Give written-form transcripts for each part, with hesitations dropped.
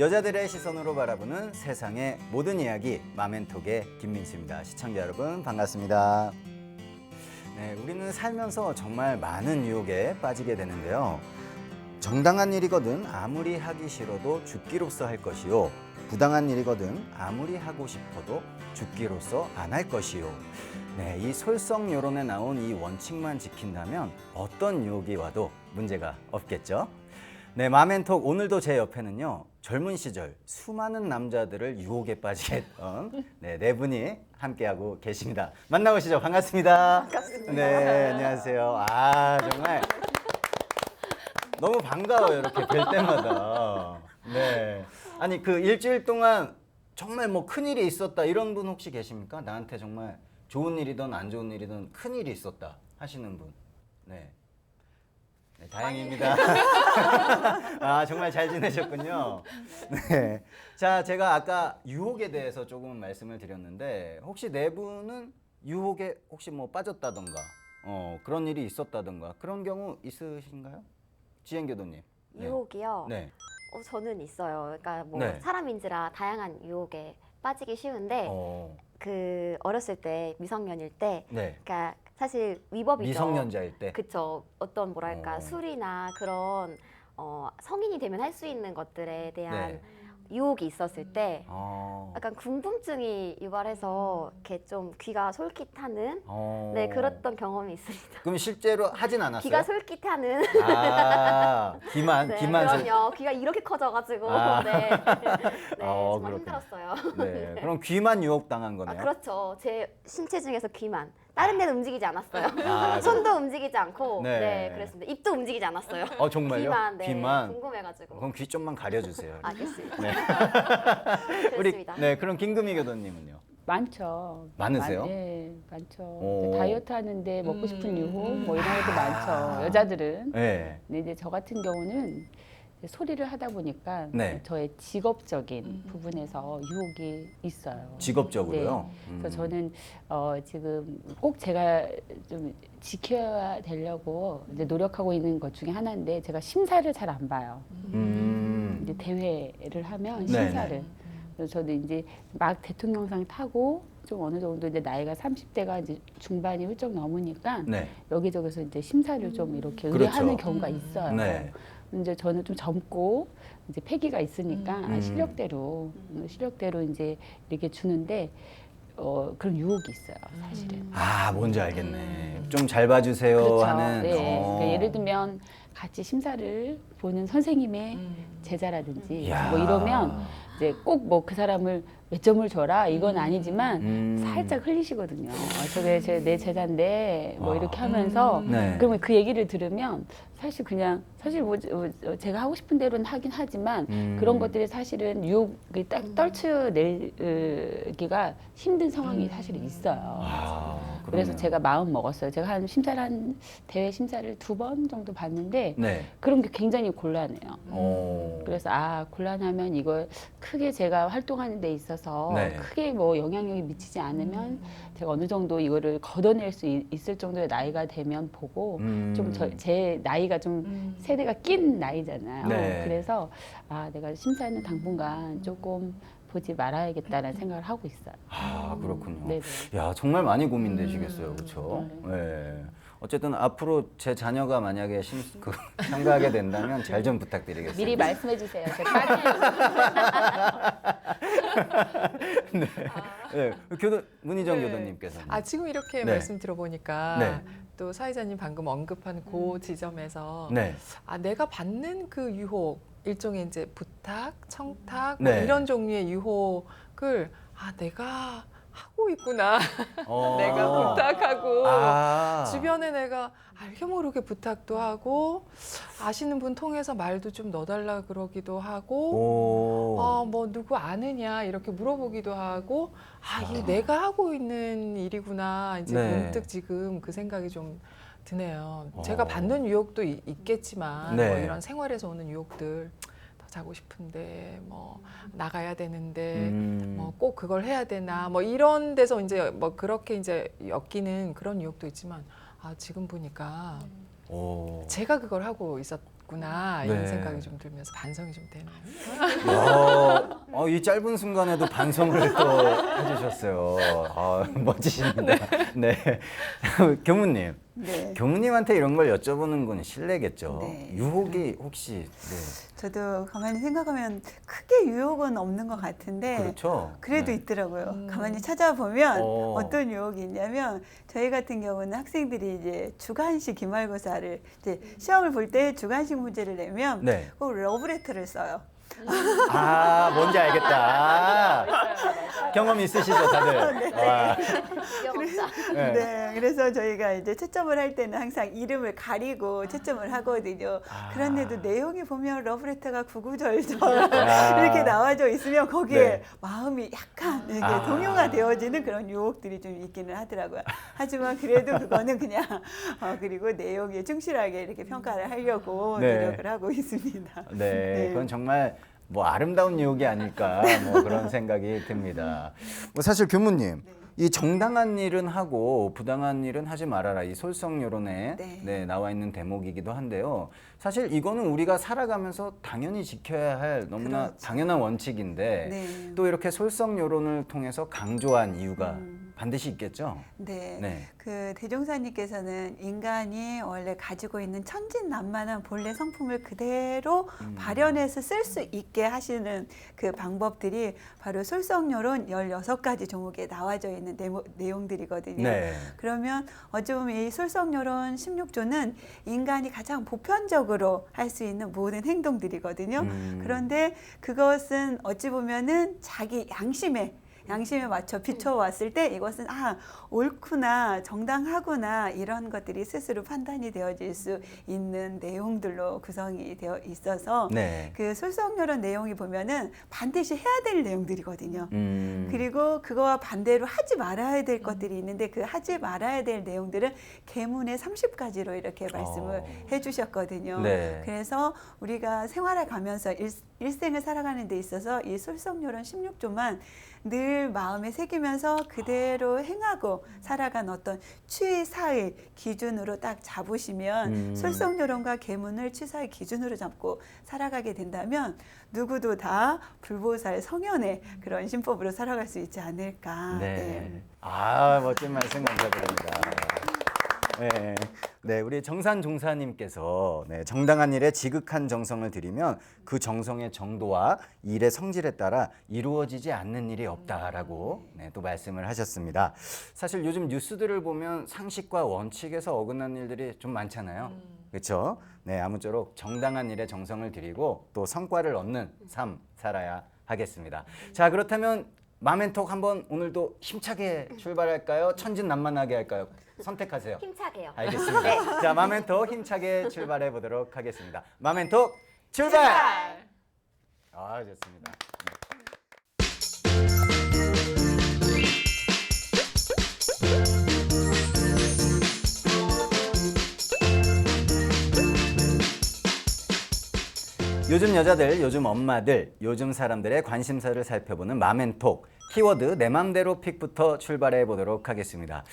여자들의 시선으로 바라보는 세상의 모든 이야기 마멘톡의 김민수입니다. 시청자 여러분 반갑습니다. 네, 우리는 살면서 정말 많은 유혹에 빠지게 되는데요. 정당한 일이거든 아무리 하기 싫어도 죽기로써 할 것이요, 부당한 일이거든 아무리 하고 싶어도 죽기로써 안 할 것이요. 네, 이 솔성 여론에 나온 이 원칙만 지킨다면 어떤 유혹이 와도 문제가 없겠죠. 네, 마멘톡 오늘도 제 옆에는요, 젊은 시절 수많은 남자들을 유혹에 빠지게 했던 네 분이 함께하고 계십니다. 만나보시죠. 반갑습니다. 반갑습니다. 네, 안녕하세요. 아, 정말 너무 반가워요, 이렇게 뵐 때마다. 네. 아니, 그 일주일 동안 정말 뭐 큰일이 있었다 이런 분 혹시 계십니까? 나한테 정말 좋은 일이든 안 좋은 일이든 큰일이 있었다 하시는 분. 네. 네, 다행입니다. 아, 정말 잘 지내셨군요. 네. 자, 제가 아까 유혹에 대해서 조금 말씀을 드렸는데, 혹시 네 분은 유혹에 혹시 뭐 빠졌다던가, 그런 일이 있었다던가, 그런 경우 있으신가요? 지행교도님. 네. 유혹이요? 네. 저는 있어요. 그러니까 뭐 네. 사람인지라 다양한 유혹에 빠지기 쉬운데 그 어렸을 때 미성년일 때, 네. 그러니까 사실 위법이죠. 미성년자일 때. 그쵸. 어떤 뭐랄까 술이나 그런 성인이 되면 할 수 있는 것들에 대한 네. 유혹이 있었을 때 어. 약간 궁금증이 유발해서 이렇게 좀 귀가 솔깃하는 어. 네 그랬던 경험이 있습니다. 그럼 실제로 하진 않았어요? 귀가 솔깃하는 아, 귀만 네, 귀만 그럼요. 귀가 이렇게 커져가지고 아. 네, 네 그렇군요. 정말 힘들었어요. 네. 그럼 귀만 유혹 당한 아, 거네요. 그렇죠. 제 신체 중에서 귀만. 다른 데는 움직이지 않았어요. 아, 손도 움직이지 않고 네. 네, 그랬습니다. 입도 움직이지 않았어요. 정말요? 귀만, 네, 귀만. 궁금해가지고. 그럼 귀 좀만 가려주세요. 알겠습니다. 네. 우리 그렇습니다. 네, 그럼 김금희 교도님은요? 많죠. 많으세요? 네, 많죠. 오. 다이어트 하는데 먹고 싶은 유혹 뭐 이런 것도 많죠. 여자들은. 네. 근데 이제 저 같은 경우는 이제 소리를 하다 보니까 네. 저의 직업적인 부분에서 유혹이 있어요. 직업적으로요? 그래서 저는 지금 꼭 제가 좀 지켜야 되려고 이제 노력하고 있는 것 중에 하나인데, 제가 심사를 잘 안 봐요. 이제 대회를 하면 네네. 심사를. 그래서 저도 이제 막 대통령상 타고 좀 어느 정도 이제 나이가 30대가 이제 중반이 훌쩍 넘으니까 네. 여기저기서 이제 심사를 좀 이렇게 그렇죠. 의뢰하는 경우가 있어요. 네. 이제 저는 좀 젊고 이제 패기가 있으니까 실력대로 이제 이렇게 주는데 그런 유혹이 있어요, 사실은. 아, 뭔지 알겠네. 좀 잘 봐주세요 그렇죠. 하는. 네. 그러니까 예를 들면 같이 심사를 보는 선생님의 제자라든지 이야. 뭐 이러면 이제 꼭 뭐 그 사람을 몇 점을 줘라 이건 아니지만 살짝 흘리시거든요. 저게 내 제자인데 뭐 이렇게 하면서 네. 그러면 그 얘기를 들으면 사실 뭐 제가 하고 싶은 대로는 하긴 하지만 그런 것들이 사실은 유혹이 딱 떨쳐내기가 힘든 상황이 사실은 있어요. 아, 그래서 그러네요. 제가 마음 먹었어요. 제가 한 대회 심사를 2번 정도 봤는데 네. 그런 게 굉장히 곤란해요. 오. 그래서 곤란하면 이걸 크게 제가 활동하는 데 있어서 네. 크게 뭐 영향력이 미치지 않으면 제가 어느 정도 이거를 걷어낼 수 있을 정도의 나이가 되면 보고 좀 제 나이가 좀 세대가 낀 나이잖아요. 네. 그래서 내가 심사는 당분간 조금 보지 말아야겠다는 생각을 하고 있어요. 아, 그렇군요. 네네. 야, 정말 많이 고민되시겠어요, 그렇죠? 네. 어쨌든 앞으로 제 자녀가 만약에 참가하게 된다면 잘 좀 부탁드리겠습니다. 미리 말씀해 주세요. 제가 네. 문희정 네. 교도님께서는. 지금 이렇게 네. 말씀 들어보니까 네. 또 사회자님 방금 언급한 그 지점에서 네. 내가 받는 그 유혹, 일종의 이제 부탁, 청탁 네. 뭐 이런 종류의 유혹을 내가 하고 있구나. 내가 부탁하고 주변에 내가 알게 모르게 부탁도 하고 아시는 분 통해서 말도 좀 넣어달라 그러기도 하고 뭐 누구 아느냐 이렇게 물어보기도 하고 이게 내가 하고 있는 일이구나 이제 네. 문득 지금 그 생각이 좀 드네요. 제가 받는 유혹도 있겠지만 네. 뭐 이런 생활에서 오는 유혹들 더 자고 싶은데 뭐 나가야 되는데 뭐 꼭 그걸 해야 되나 뭐 이런 데서 이제 뭐 그렇게 이제 엮이는 그런 유혹도 있지만 지금 보니까 제가 그걸 하고 있었구나 네. 이런 생각이 좀 들면서 반성이 좀 되네요. 이 짧은 순간에도 반성을 또 해주셨어요. 멋지십니다. 네. 교무님. 네. 교무님한테 이런 걸 여쭤보는 건 실례겠죠. 네. 유혹이 혹시 네. 저도 가만히 생각하면 크게 유혹은 없는 것 같은데 그렇죠. 그래도 네. 있더라고요. 가만히 찾아보면 어. 어떤 유혹이 있냐면 저희 같은 경우는 학생들이 이제 주관식 기말고사를 이제 시험을 볼 때 주관식 문제를 내면 네. 꼭 러브레터를 써요. 뭔지 알겠다. 경험 있으시죠, 다들? 와. 영업자. 네. 네, 그래서 저희가 이제 채점을 할 때는 항상 이름을 가리고 채점을 하거든요. 그런데도 내용이 보면 러브레터가 구구절절 이렇게 나와져 있으면 거기에 네. 마음이 약간 이렇게 동요가 되어지는 그런 유혹들이 좀 있기는 하더라고요. 하지만 그래도 그거는 그냥 그리고 내용에 충실하게 이렇게 평가를 하려고 네. 노력을 하고 있습니다. 네, 그건 정말 뭐 아름다운 유혹이 아닐까 뭐 그런 생각이 듭니다. 뭐 사실 교무님, 이 정당한 일은 하고 부당한 일은 하지 말아라. 이 솔성요론에 네. 나와 있는 대목이기도 한데요. 사실 이거는 우리가 살아가면서 당연히 지켜야 할 너무나 그렇죠. 당연한 원칙인데 네. 또 이렇게 솔성요론을 통해서 강조한 이유가 반드시 있겠죠. 네. 네. 그 대종사님께서는 인간이 원래 가지고 있는 천진난만한 본래 성품을 그대로 발현해서 쓸 수 있게 하시는 그 방법들이 바로 솔성요론 16가지 종목에 나와져 있는 내용들이거든요. 네. 그러면 어찌 보면 이 솔성요론 16조는 인간이 가장 보편적으로 할 수 있는 모든 행동들이거든요. 그런데 그것은 어찌 보면은 자기 양심에 맞춰 비춰왔을 때 이것은 옳구나 정당하구나 이런 것들이 스스로 판단이 되어질 수 있는 내용들로 구성이 되어 있어서 네. 그 솔성요론 내용이 보면은 반드시 해야 될 내용들이거든요. 그리고 그거와 반대로 하지 말아야 될 것들이 있는데 그 하지 말아야 될 내용들은 계문의 30가지로 이렇게 말씀을 해주셨거든요. 네. 그래서 우리가 생활을 가면서 일생을 살아가는 데 있어서 이 솔성요론 16조만 늘 마음에 새기면서 그대로 행하고 살아간 어떤 취사의 기준으로 딱 잡으시면 솔성요론과 계문을 취사의 기준으로 잡고 살아가게 된다면 누구도 다 불보살 성현의 그런 신법으로 살아갈 수 있지 않을까. 네. 멋진 말씀 감사드립니다. 네. 네, 우리 정산 종사님께서 정당한 일에 지극한 정성을 들이면 그 정성의 정도와 일의 성질에 따라 이루어지지 않는 일이 없다라고 또 말씀을 하셨습니다. 사실 요즘 뉴스들을 보면 상식과 원칙에서 어긋난 일들이 좀 많잖아요. 그렇죠? 네, 아무쪼록 정당한 일에 정성을 들이고 또 성과를 얻는 삶 살아야 하겠습니다. 자, 그렇다면 마멘톡 한번 오늘도 힘차게 출발할까요? 천진난만하게 할까요? 선택하세요. 힘차게요. 알겠습니다. 네. 자, 마멘톡 힘차게 출발해 보도록 하겠습니다. 마멘톡 출발! 좋습니다. 요즘 여자들, 요즘 엄마들, 요즘 사람들의 관심사를 살펴보는 마멘톡 키워드 내 맘대로 픽부터 출발해 보도록 하겠습니다.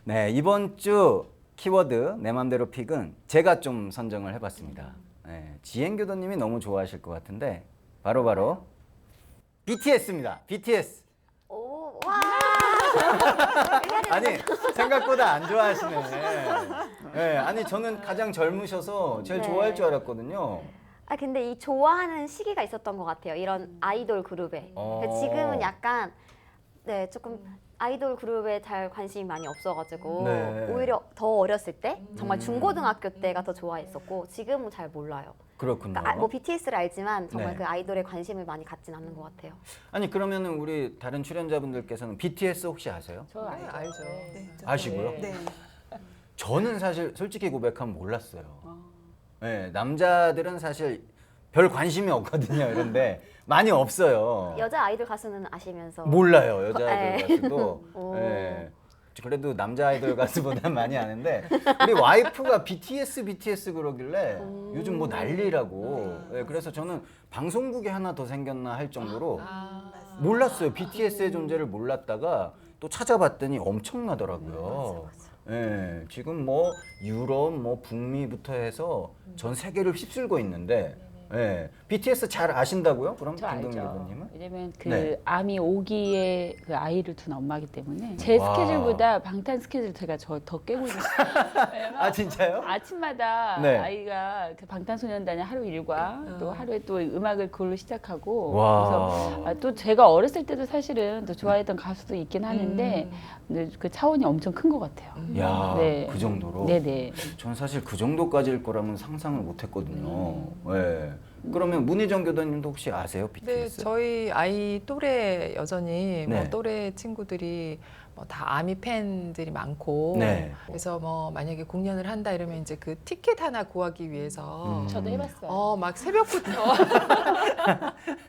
네, 이번 주 키워드 내 맘대로 픽은 제가 좀 선정을 해봤습니다. 네, 지행교도님이 너무 좋아하실 것 같은데 바로 BTS입니다. BTS. 오, 와. 아니 생각보다 안 좋아하시네. 네, 아니 저는 가장 젊으셔서 제일 네. 좋아할 줄 알았거든요. 근데 이 좋아하는 시기가 있었던 것 같아요. 이런 아이돌 그룹에. 지금은 약간 조금 아이돌 그룹에 잘 관심이 많이 없어가지고 네. 오히려 더 어렸을 때 정말 중고등학교 때가 더 좋아했었고 지금은 잘 몰라요. 그렇군요. 그러니까 뭐 BTS를 알지만 정말 네. 그 아이돌에 관심을 많이 갖진 않는 것 같아요. 아니 그러면은 우리 다른 출연자분들께서는 BTS 혹시 아세요? 저 알죠. 알죠. 네, 아시고요? 네. 저는 사실 솔직히 고백하면 몰랐어요. 네, 남자들은 사실 별 관심이 없거든요. 그런데 많이 없어요. 여자 아이돌 가수는 아시면서 몰라요. 여자 네. 아이돌 가수도. 오. 네. 그래도 남자 아이돌 가수보다 많이 아는데 우리 와이프가 BTS 그러길래 요즘 뭐 난리라고. 네, 그래서 저는 방송국이 하나 더 생겼나 할 정도로 몰랐어요. BTS의 존재를 몰랐다가 또 찾아봤더니 엄청나더라고요. 네, 지금 뭐 유럽, 뭐 북미부터 해서 전 세계를 휩쓸고 있는데 네. BTS 잘 아신다고요? 그럼 저 김동민 알죠. 교수님은? 왜냐면 그 네. 아미 5기에 그 아이를 둔 엄마기 때문에 제 와. 스케줄보다 방탄 스케줄 제가 더 깨고 있어요. 아 진짜요? 아침마다 네. 아이가 그 방탄소년단의 하루 일과 또 하루에 또 음악을 그걸로 시작하고 와. 그래서 또 제가 어렸을 때도 사실은 또 좋아했던 가수도 있긴 하는데 근데 그 차원이 엄청 큰 것 같아요. 야, 네. 그 정도로? 네네. 전 사실 그 정도까지일 거라면 상상을 못 했거든요. 네. 그러면 문희정 교수님도 혹시 아세요? 네, BTS? 저희 아이 또래 여전히 네. 뭐 또래 친구들이 뭐 다 아미 팬들이 많고 네. 그래서 뭐 만약에 공연을 한다 이러면 이제 그 티켓 하나 구하기 위해서 저도 해봤어요. 막 새벽부터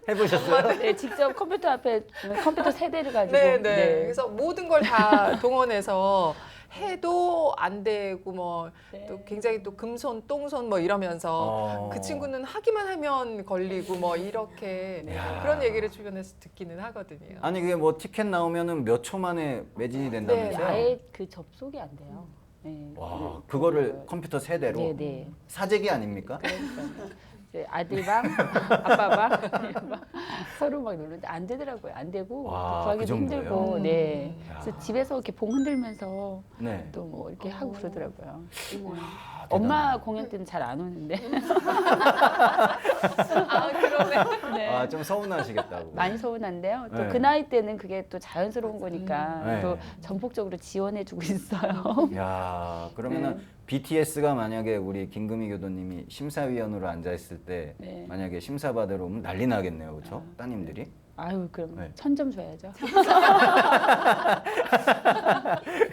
해보셨어요? 네, 직접 컴퓨터 앞에 컴퓨터 세대를 가지고 네. 그래서 모든 걸 다 동원해서 해도 안 되고 뭐 또 네. 굉장히 또 금손 똥손 뭐 이러면서 그 친구는 하기만 하면 걸리고 뭐 이렇게 야. 그런 얘기를 주변에서 듣기는 하거든요. 아니 그게 뭐 티켓 나오면은 몇 초 만에 매진이 된다면서요? 아예 그 접속이 안 돼요. 네. 와, 그거를 컴퓨터 세대로? 네네. 사재기 아닙니까? 이제 아들 방, 아빠 방 서로 막 누르는데 안 되더라고요. 안 되고 와, 구하기도 그 정도예요? 힘들고, 네. 야. 그래서 집에서 이렇게 봉 흔들면서 네. 또 뭐 이렇게 하고 그러더라고요. 아, 엄마 공연 때는 잘 안 오는데 아 그러네. 네. 아, 좀 서운하시겠다고. 많이 서운한데요. 또 네. 그 나이 때는 그게 또 자연스러운 거니까 네. 또 전폭적으로 지원해주고 있어요. 야, 그러면은 네. BTS가 만약에 우리 김금희 교도님이 심사위원으로 앉아 있을 때 네. 만약에 심사 받으러 오면 난리 나겠네요, 그렇죠? 따님들이. 아유 그럼 네. 1000점 줘야죠.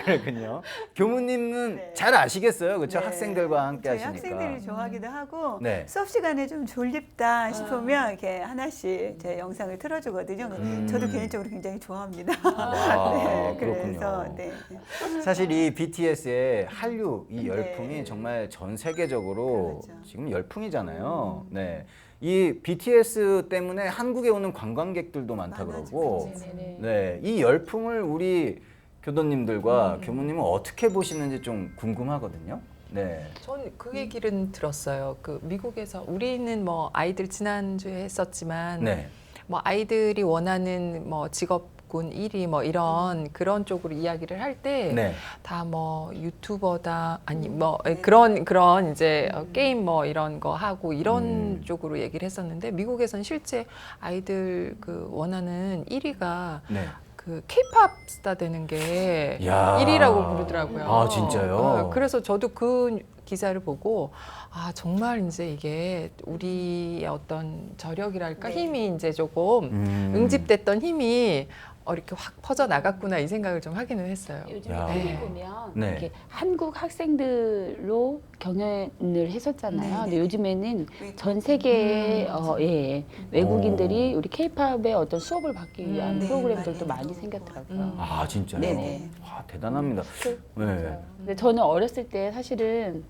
그렇군요. 교무님은 네. 잘 아시겠어요, 그렇죠? 네. 학생들과 함께 저희 하시니까. 학생들이 좋아하기도 하고 네. 수업 시간에 좀 졸립다 싶으면 이렇게 하나씩 제 영상을 틀어주거든요. 저도 개인적으로 굉장히 좋아합니다. 와, 그래서 그렇군요. 네. 사실 이 BTS의 한류 이 열풍이 네. 정말 전 세계적으로 그렇죠. 지금 열풍이잖아요. 네. 이 BTS 때문에 한국에 오는 관광객들도 많다 많아지고 그러고, 있죠. 네네. 네, 이 열풍을 우리 교도님들과 교무님은 어떻게 보시는지 좀 궁금하거든요. 네. 전 그 얘기를 들었어요. 그 미국에서 우리는 뭐 아이들 지난주에 했었지만 네. 뭐 아이들이 원하는 뭐 직업군 1위 뭐 이런 그런 쪽으로 이야기를 할 때 네. 다 뭐 유튜버다 아니 뭐 그런 이제 게임 뭐 이런 거 하고 이런 쪽으로 얘기를 했었는데 미국에선 실제 아이들 그 원하는 1위가 네. 그 K-팝 스타 되는 게 야. 1위라고 부르더라고요. 아, 진짜요? 그래서 저도 그 기사를 보고 아 정말 이제 이게 우리의 어떤 저력이랄까 네. 힘이 이제 조금 응집됐던 힘이 이렇게 확 퍼져 나갔구나 이 생각을 좀 하기는 했어요. 요즘에 야. TV 보면 네. 이렇게 한국 학생들로 경연을 했었잖아요. 네, 근데 네. 요즘에는 전 세계의 외국인들이 오. 우리 K-팝의 어떤 수업을 받기 위한 네, 프로그램들도 많이 많이 나오는 생겼더라고요. 아, 진짜요? 네네. 와, 대단합니다. 네. 근데 저는 어렸을 때 사실은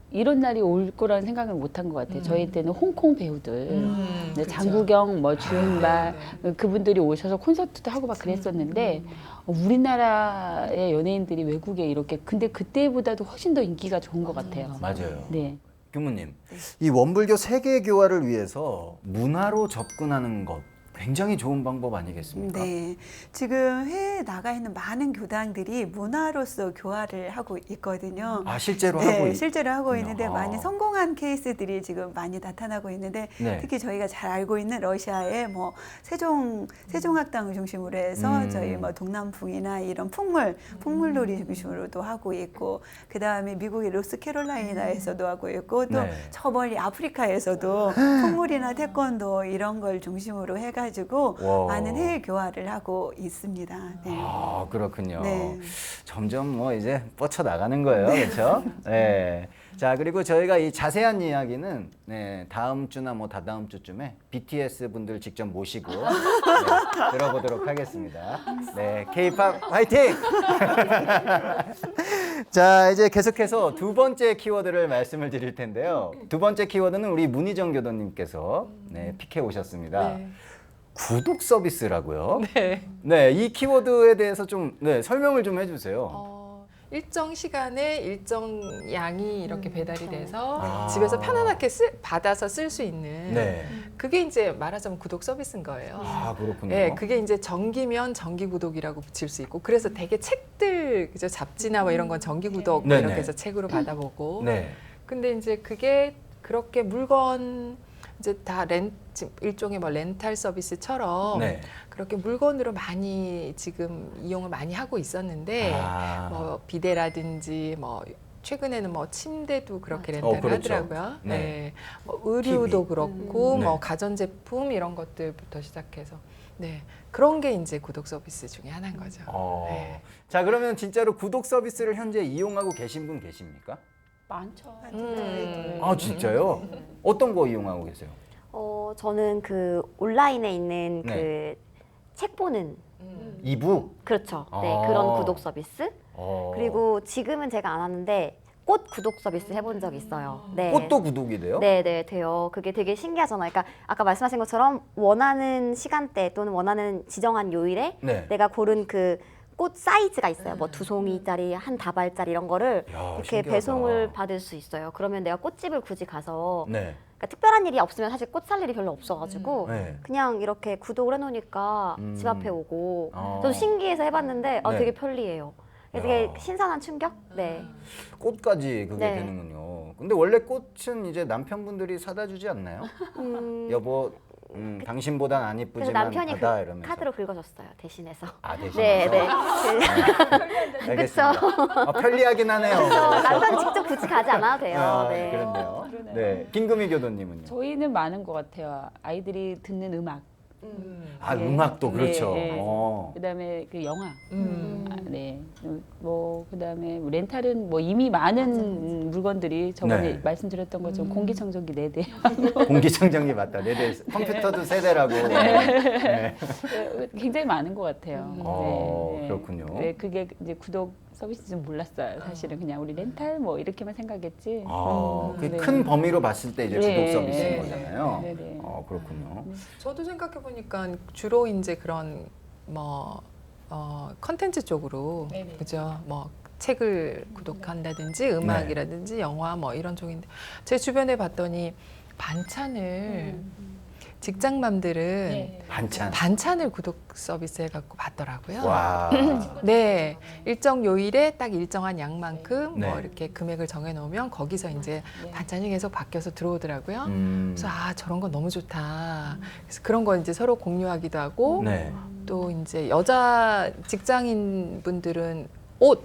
이런 날이 올 거라는 생각을 못 한 것 같아요. 저희 때는 홍콩 배우들, 네, 그렇죠. 장국영, 뭐 주윤발 네, 그분들이 오셔서 콘서트도 하고 막 그랬었는데 우리나라의 연예인들이 외국에 이렇게 근데 그때보다도 훨씬 더 인기가 좋은 것 같아요. 맞아요. 네. 교무님, 이 원불교 세계 교화를 위해서 문화로 접근하는 것 굉장히 좋은 방법 아니겠습니까? 네, 지금 해외에 나가 있는 많은 교당들이 문화로서 교화를 하고 있거든요. 아, 실제로 네, 하고 실제로 하고 있군요. 있는데 아. 많이 성공한 케이스들이 지금 많이 나타나고 있는데 네. 특히 저희가 잘 알고 있는 러시아의 뭐 세종학당을 중심으로 해서 저희 뭐 동남풍이나 이런 풍물놀이 중심으로도 하고 있고 그 다음에 미국의 노스캐롤라이나에서도 하고 있고 또 네. 저 멀리 아프리카에서도 풍물이나 태권도 이런 걸 중심으로 해가지고 와. 많은 해외 교화를 하고 있습니다. 네. 아, 그렇군요. 네. 점점 뭐 이제 뻗쳐 나가는 거예요. 그렇죠? 네. 자, 그리고 저희가 이 자세한 이야기는 네, 다음 주나 뭐 다다음 주쯤에 BTS 분들 직접 모시고 네, 들어보도록 하겠습니다. 네, K-팝 화이팅! 자, 이제 계속해서 두 번째 키워드를 말씀을 드릴 텐데요. 두 번째 키워드는 우리 문희정 교도님께서 네, 픽해 오셨습니다. 네. 구독 서비스라고요? 네. 네, 이 키워드에 대해서 좀 네, 설명을 좀 해주세요. 일정 시간에 일정 양이 이렇게 배달이 돼서 아. 집에서 편안하게 받아서 쓸 수 있는 네. 그게 이제 말하자면 구독 서비스인 거예요. 아, 그렇군요. 네, 그게 이제 정기면 정기 구독이라고 붙일 수 있고 그래서 되게 책들 그죠 잡지나 뭐 이런 건 정기 구독 뭐 네네. 이렇게 해서 책으로 받아보고 네. 근데 이제 그게 그렇게 물건 이제 다 일종의 뭐 렌탈 서비스처럼 네. 그렇게 물건으로 많이 지금 이용을 많이 하고 있었는데 아. 뭐 비데라든지 뭐 최근에는 뭐 침대도 그렇게 맞아. 렌탈을 그렇죠. 하더라고요. 네. 네. 뭐 의류도 TV. 그렇고 네. 뭐 가전제품 이런 것들부터 시작해서 네. 그런 게 이제 구독 서비스 중에 하나인 거죠. 네. 자, 그러면 진짜로 구독 서비스를 현재 이용하고 계신 분 계십니까? 많죠. 아, 진짜요? 어떤 거 이용하고 계세요? 저는 그 온라인에 있는 네. 그 책 보는 이북? 그렇죠. 네, 아. 그런 구독 서비스. 어. 그리고 지금은 제가 안 하는데 꽃 구독 서비스 해본 적 있어요. 네. 꽃도 구독이 돼요? 네, 네, 돼요. 그게 되게 신기하잖아요. 그러니까 아까 말씀하신 것처럼 원하는 시간대 또는 원하는 지정한 요일에 네. 내가 고른 그 꽃 사이즈가 있어요. 뭐 2송이짜리, 한 다발짜리 이런 거를 야, 이렇게 신기하다. 배송을 받을 수 있어요. 그러면 내가 꽃집을 굳이 가서 네. 그러니까 특별한 일이 없으면 사실 꽃 살 일이 별로 없어가지고 네. 그냥 이렇게 구독을 해놓으니까 집 앞에 오고 어. 저도 신기해서 해봤는데 네. 되게 편리해요. 야. 되게 신선한 충격? 네. 꽃까지 그게 네. 되는군요. 근데 원래 꽃은 이제 남편분들이 사다 주지 않나요? 여보, 당신보단 안 그래서 이쁘지만 남편이 그 받아 이러면서. 카드로 긁어줬어요. 대신해서. 아, 대신해서? 네, 네. 알겠습니다. 편리하긴 하네요. 남편이 직접 굳이 가지 않아도 돼요. 아, 네. 그렇네요. 그러네요. 네, 김금희 교도님은요? 저희는 많은 것 같아요. 아이들이 듣는 음악. 아, 네. 음악도 그렇죠. 네, 네. 어. 그다음에 그 영화. 음. 아, 네. 뭐 그다음에 렌탈은 뭐 이미 많은 물건들이 저번에 네. 말씀드렸던 것처럼 공기청정기 4대. 공기청정기 맞다. 네대 컴퓨터도 세대라고. 네. 굉장히 많은 것 같아요. 그렇군요. 네, 그게 이제 구독 서비스 좀 몰랐어요. 사실은 그냥 우리 렌탈 뭐 이렇게만 생각했지. 그 네. 큰 범위로 봤을 때 이제 네, 구독 서비스인 네, 거잖아요. 네, 네. 그렇군요. 저도 생각해 보니까 주로 이제 그런 뭐 컨텐츠 쪽으로 네네. 그죠 뭐 책을 구독한다든지 음악이라든지 영화 뭐 이런 쪽인데 제 주변에 봤더니 반찬을 직장맘들은 네. 반찬. 을 구독 서비스 해갖고 받더라고요. 와. 네, 일정 요일에 딱 일정한 양만큼 네. 뭐 이렇게 금액을 정해놓으면 거기서 이제 반찬이 계속 바뀌어서 들어오더라고요. 그래서 저런 거 너무 좋다. 그래서 그런 거 이제 서로 공유하기도 하고 네. 또 이제 여자 직장인 분들은 옷도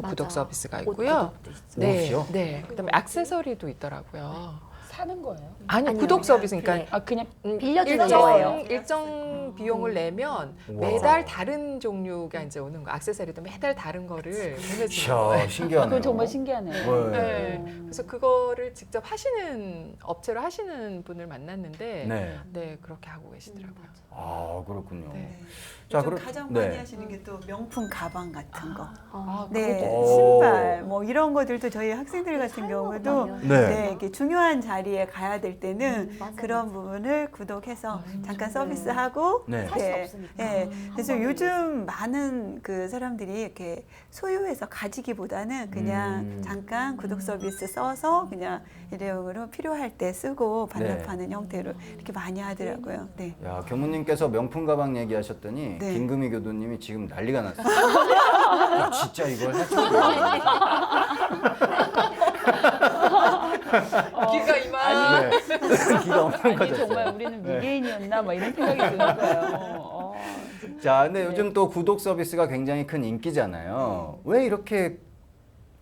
맞아. 구독 서비스가 옷 있고요. 구독도 있어요. 네, 옷이요? 네. 그다음에 액세서리도 있더라고요. 사는 거예요? 아니 아니요. 구독 서비스 그러니까 아 그냥 빌려주는 거예요. 일정 비용을 내면 우와. 매달 다른 종류가 이제 오는 거. 액세서리도 매달 다른 거를 보내주는 이야, 거예요. 신기하네요. 그건 정말 신기하네요. 네. 네. 그래서 그거를 직접 하시는 업체로 하시는 분을 만났는데 네. 네, 그렇게 하고 계시더라고요. 아, 그렇군요. 네. 자, 요즘 그럼 가장 네. 많이 하시는 게 또 명품 가방 같은 거. 아, 네, 그것도- 신발 뭐 이런 것들도 저희 학생들 같은 경우도 많이 네. 네, 이렇게 중요한 자리에 가야 될 때는 맞아, 그런 부분을 구독해서 잠깐 서비스하고 네. 살 수 없으니까. 네, 그래서 요즘 많은 그 사람들이 이렇게 소유해서 가지기보다는 그냥 잠깐 구독 서비스 써서 그냥 일회용으로 필요할 때 쓰고 반납하는 형태로 이렇게 많이 하더라고요. 네. 야, 교무님께서 명품 가방 얘기하셨더니 네. 김금희 교도님이 지금 난리가 났어요. 야, 진짜 이걸 해줘야 귀가 이만. 네. 기가 엄청 아니 커졌어요. 정말 우리는 미개인이었나 막 이런 생각이 드는 거예요. 자, 근데 요즘 또 구독 서비스가 굉장히 큰 인기잖아요. 왜 이렇게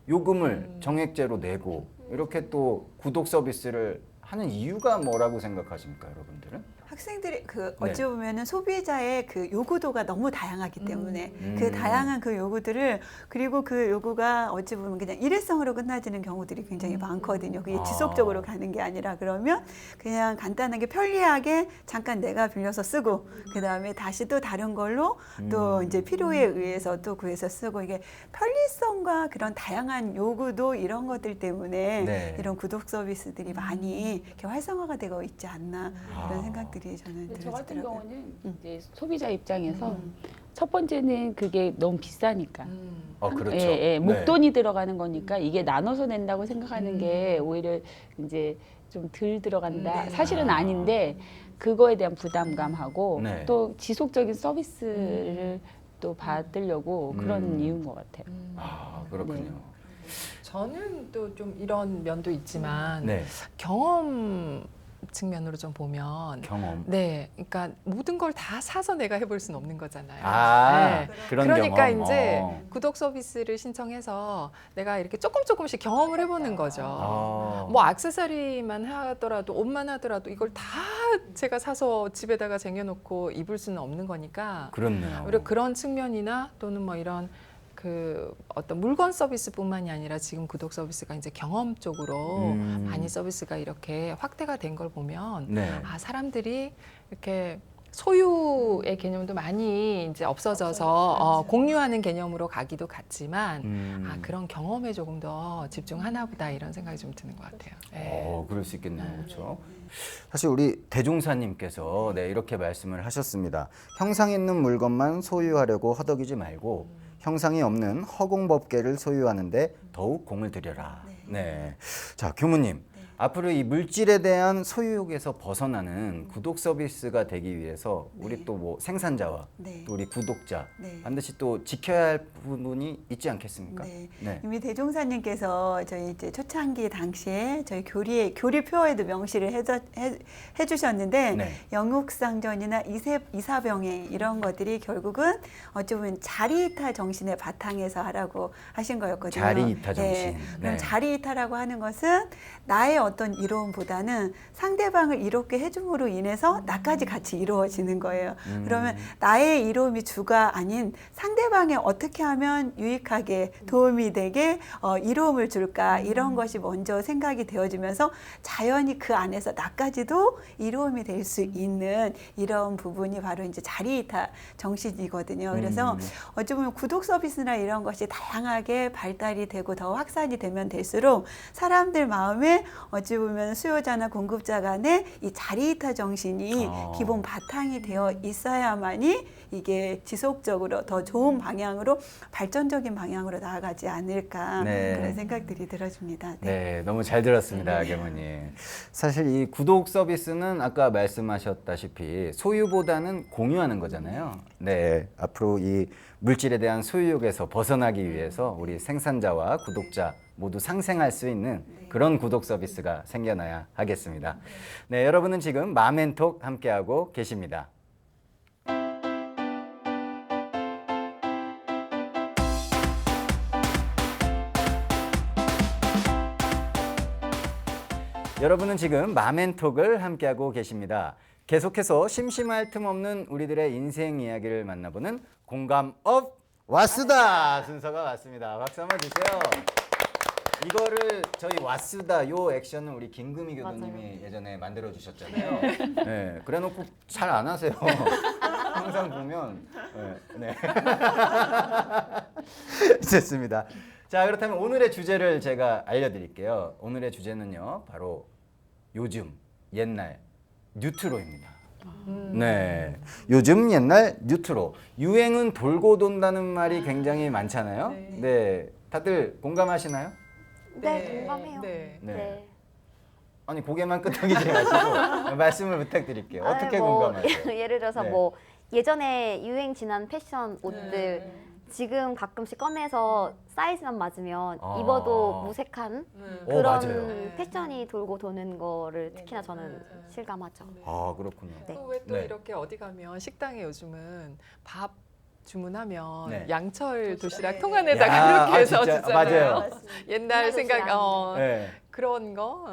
요금을 정액제로 내고 이렇게 또 구독 서비스를 하는 이유가 뭐라고 생각하십니까, 여러분들은? 학생들이 그 네. 어찌 보면은 소비자의 그 요구도가 너무 다양하기 때문에 그 다양한 그 요구들을 그리고 그 요구가 어찌 보면 그냥 일회성으로 끝나지는 경우들이 굉장히 많거든요. 그게 지속적으로 가는 게 아니라 그러면 그냥 간단하게 편리하게 잠깐 내가 빌려서 쓰고 그 다음에 다시 또 다른 걸로 또 이제 필요에 의해서 또 구해서 쓰고 이게 편리성과 그런 다양한 요구도 이런 것들 때문에 네. 이런 구독 서비스들이 많이 이렇게 활성화가 되고 있지 않나 그런 생각들이 저는 저 같은 들어지더라고요. 경우는 이제 소비자 입장에서 첫 번째는 그게 너무 비싸니까. 그렇죠. 예, 네. 예, 목돈이 들어가는 거니까 이게 나눠서 낸다고 생각하는 게 오히려 이제 좀 덜 들어간다. 네. 사실은 아닌데 그거에 대한 부담감하고 네. 또 지속적인 서비스를 또 받으려고 그런 이유인 것 같아요. 그렇군요. 네. 저는 또 좀 이런 면도 있지만 네. 경험 측면으로 좀 보면 경험. 네, 그러니까 모든 걸 다 사서 내가 해볼 수는 없는 거잖아요. 아, 네. 그런 그러니까 경험. 이제 어. 구독 서비스를 신청해서 내가 이렇게 조금씩 경험을 해보는 거죠. 아. 뭐 액세서리만 하더라도 옷만 하더라도 이걸 다 제가 사서 집에다가 쟁여놓고 입을 수는 없는 거니까 그렇네요. 오히려 그런 측면이나 또는 뭐 이런 그 어떤 물건 서비스뿐만이 아니라 지금 구독 서비스가 이제 경험 쪽으로 많이 서비스가 이렇게 확대가 된 걸 보면 네. 아 사람들이 이렇게 소유의 개념도 많이 이제 없어져서 공유하는 개념으로 가기도 같지만 아 그런 경험에 조금 더 집중하나 보다 이런 생각이 좀 드는 것 같아요. 네. 그럴 수 있겠네요. 그렇죠. 사실 우리 대종사님께서 네, 이렇게 말씀을 하셨습니다. 형상 있는 물건만 소유하려고 허덕이지 말고 형상이 없는 허공법계를 소유하는데 더욱 공을 들여라. 네. 자, 교무님. 앞으로 이 물질에 대한 소유욕에서 벗어나는 구독 서비스가 되기 위해서 우리 또 뭐 생산자와 네. 또 우리 구독자 네. 반드시 또 지켜야 할 부분이 있지 않겠습니까? 네. 네. 이미 대종사님께서 저희 이제 초창기 당시에 저희 교리표에도 명시를 해주셨는데 네. 영육상전이나 이사병행 이런 것들이 결국은 어찌 보면 자리이탈 정신의 바탕에서 하라고 하신 거였거든요. 자리이탈 정신. 네. 그럼 네. 자리이탈이라고 하는 것은 나의 어떤 이로움보다는 상대방을 이롭게 해줌으로 인해서 나까지 같이 이루어지는 거예요. 그러면 나의 이로움이 주가 아닌 상대방에 어떻게 하면 유익하게 도움이 되게 이로움을 줄까 이런 것이 먼저 생각이 되어지면서 자연히 그 안에서 나까지도 이로움이 될 수 있는 이런 부분이 바로 이제 자리이탈 정신이거든요. 그래서 어찌 보면 구독 서비스나 이런 것이 다양하게 발달이 되고 더 확산이 되면 될수록 사람들 마음에 어찌 보면 수요자나 공급자 간에 이 자리이탈 정신이 기본 바탕이 되어 있어야만이 이게 지속적으로 더 좋은 방향으로 발전적인 방향으로 나아가지 않을까 네. 그런 생각들이 들어집니다. 네, 너무 잘 들었습니다, 교무님. 사실 이 구독 서비스는 아까 말씀하셨다시피 소유보다는 공유하는 거잖아요. 네, 앞으로 이 물질에 대한 소유욕에서 벗어나기 위해서 우리 생산자와 구독자 모두 상생할 수 있는 그런 구독 서비스가 생겨나야 하겠습니다. 네, 여러분은 지금 마멘톡 함께하고 계십니다. 여러분은 지금 마멘톡을 함께하고 계십니다. 계속해서 심심할 틈 없는 우리들의 인생 이야기를 만나보는 공감업 왓수다 순서가 왔습니다. 박수 한번 주세요. 이거를 저희 왓수다 요 액션은 우리 김금희 교수님이 예전에 만들어 주셨잖아요. 네, 그래놓고 잘 안 하세요. 항상 보면 네. 좋습니다. 자, 그렇다면 오늘의 주제를 제가 알려드릴게요. 오늘의 주제는요, 바로 요즘, 옛날, 뉴트로입니다. 네, 요즘, 옛날, 뉴트로. 유행은 돌고 돈다는 말이 굉장히 많잖아요. 네, 다들 공감하시나요? 네, 공감해요. 네. 네. 아니, 고개만 끄덕이지 마시고 말씀을 부탁드릴게요. 어떻게 뭐, 공감하세요? 예를 들어서 네. 뭐 예전에 유행 지난 패션 옷들 지금 가끔씩 꺼내서 사이즈만 맞으면 입어도 무색한 맞아요. 그런 패션이 돌고 도는 거를 특히나 저는 실감하죠. 아, 그렇군요. 네. 또 왜 또 네. 이렇게 어디 가면 식당에 요즘은 밥 주문하면 네. 양철 도시락 네. 통안에다가 야, 이렇게 해서 진짜, 주잖아요. 맞아요. 옛날 생각 네. 그런 거.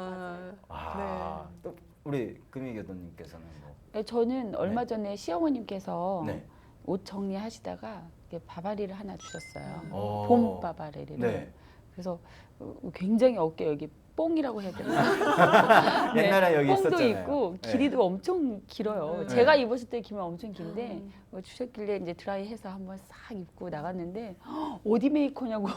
아, 또 우리 금희 교수님께서는 뭐. 네, 저는 얼마 전에 시어머님께서 네. 옷 정리하시다가 이렇게 바바리를 하나 주셨어요. 어. 봄 바바리를. 네. 그래서 굉장히 어깨 여기 뽕이라고 해야 되나? 옛날에 여기 뽕도 있었잖아요. 있고 네. 길이도 엄청 길어요. 제가 입었을 때 길면 엄청 긴데 주셨길래 이제 드라이해서 한번 싹 입고 나갔는데 어디 메이커냐고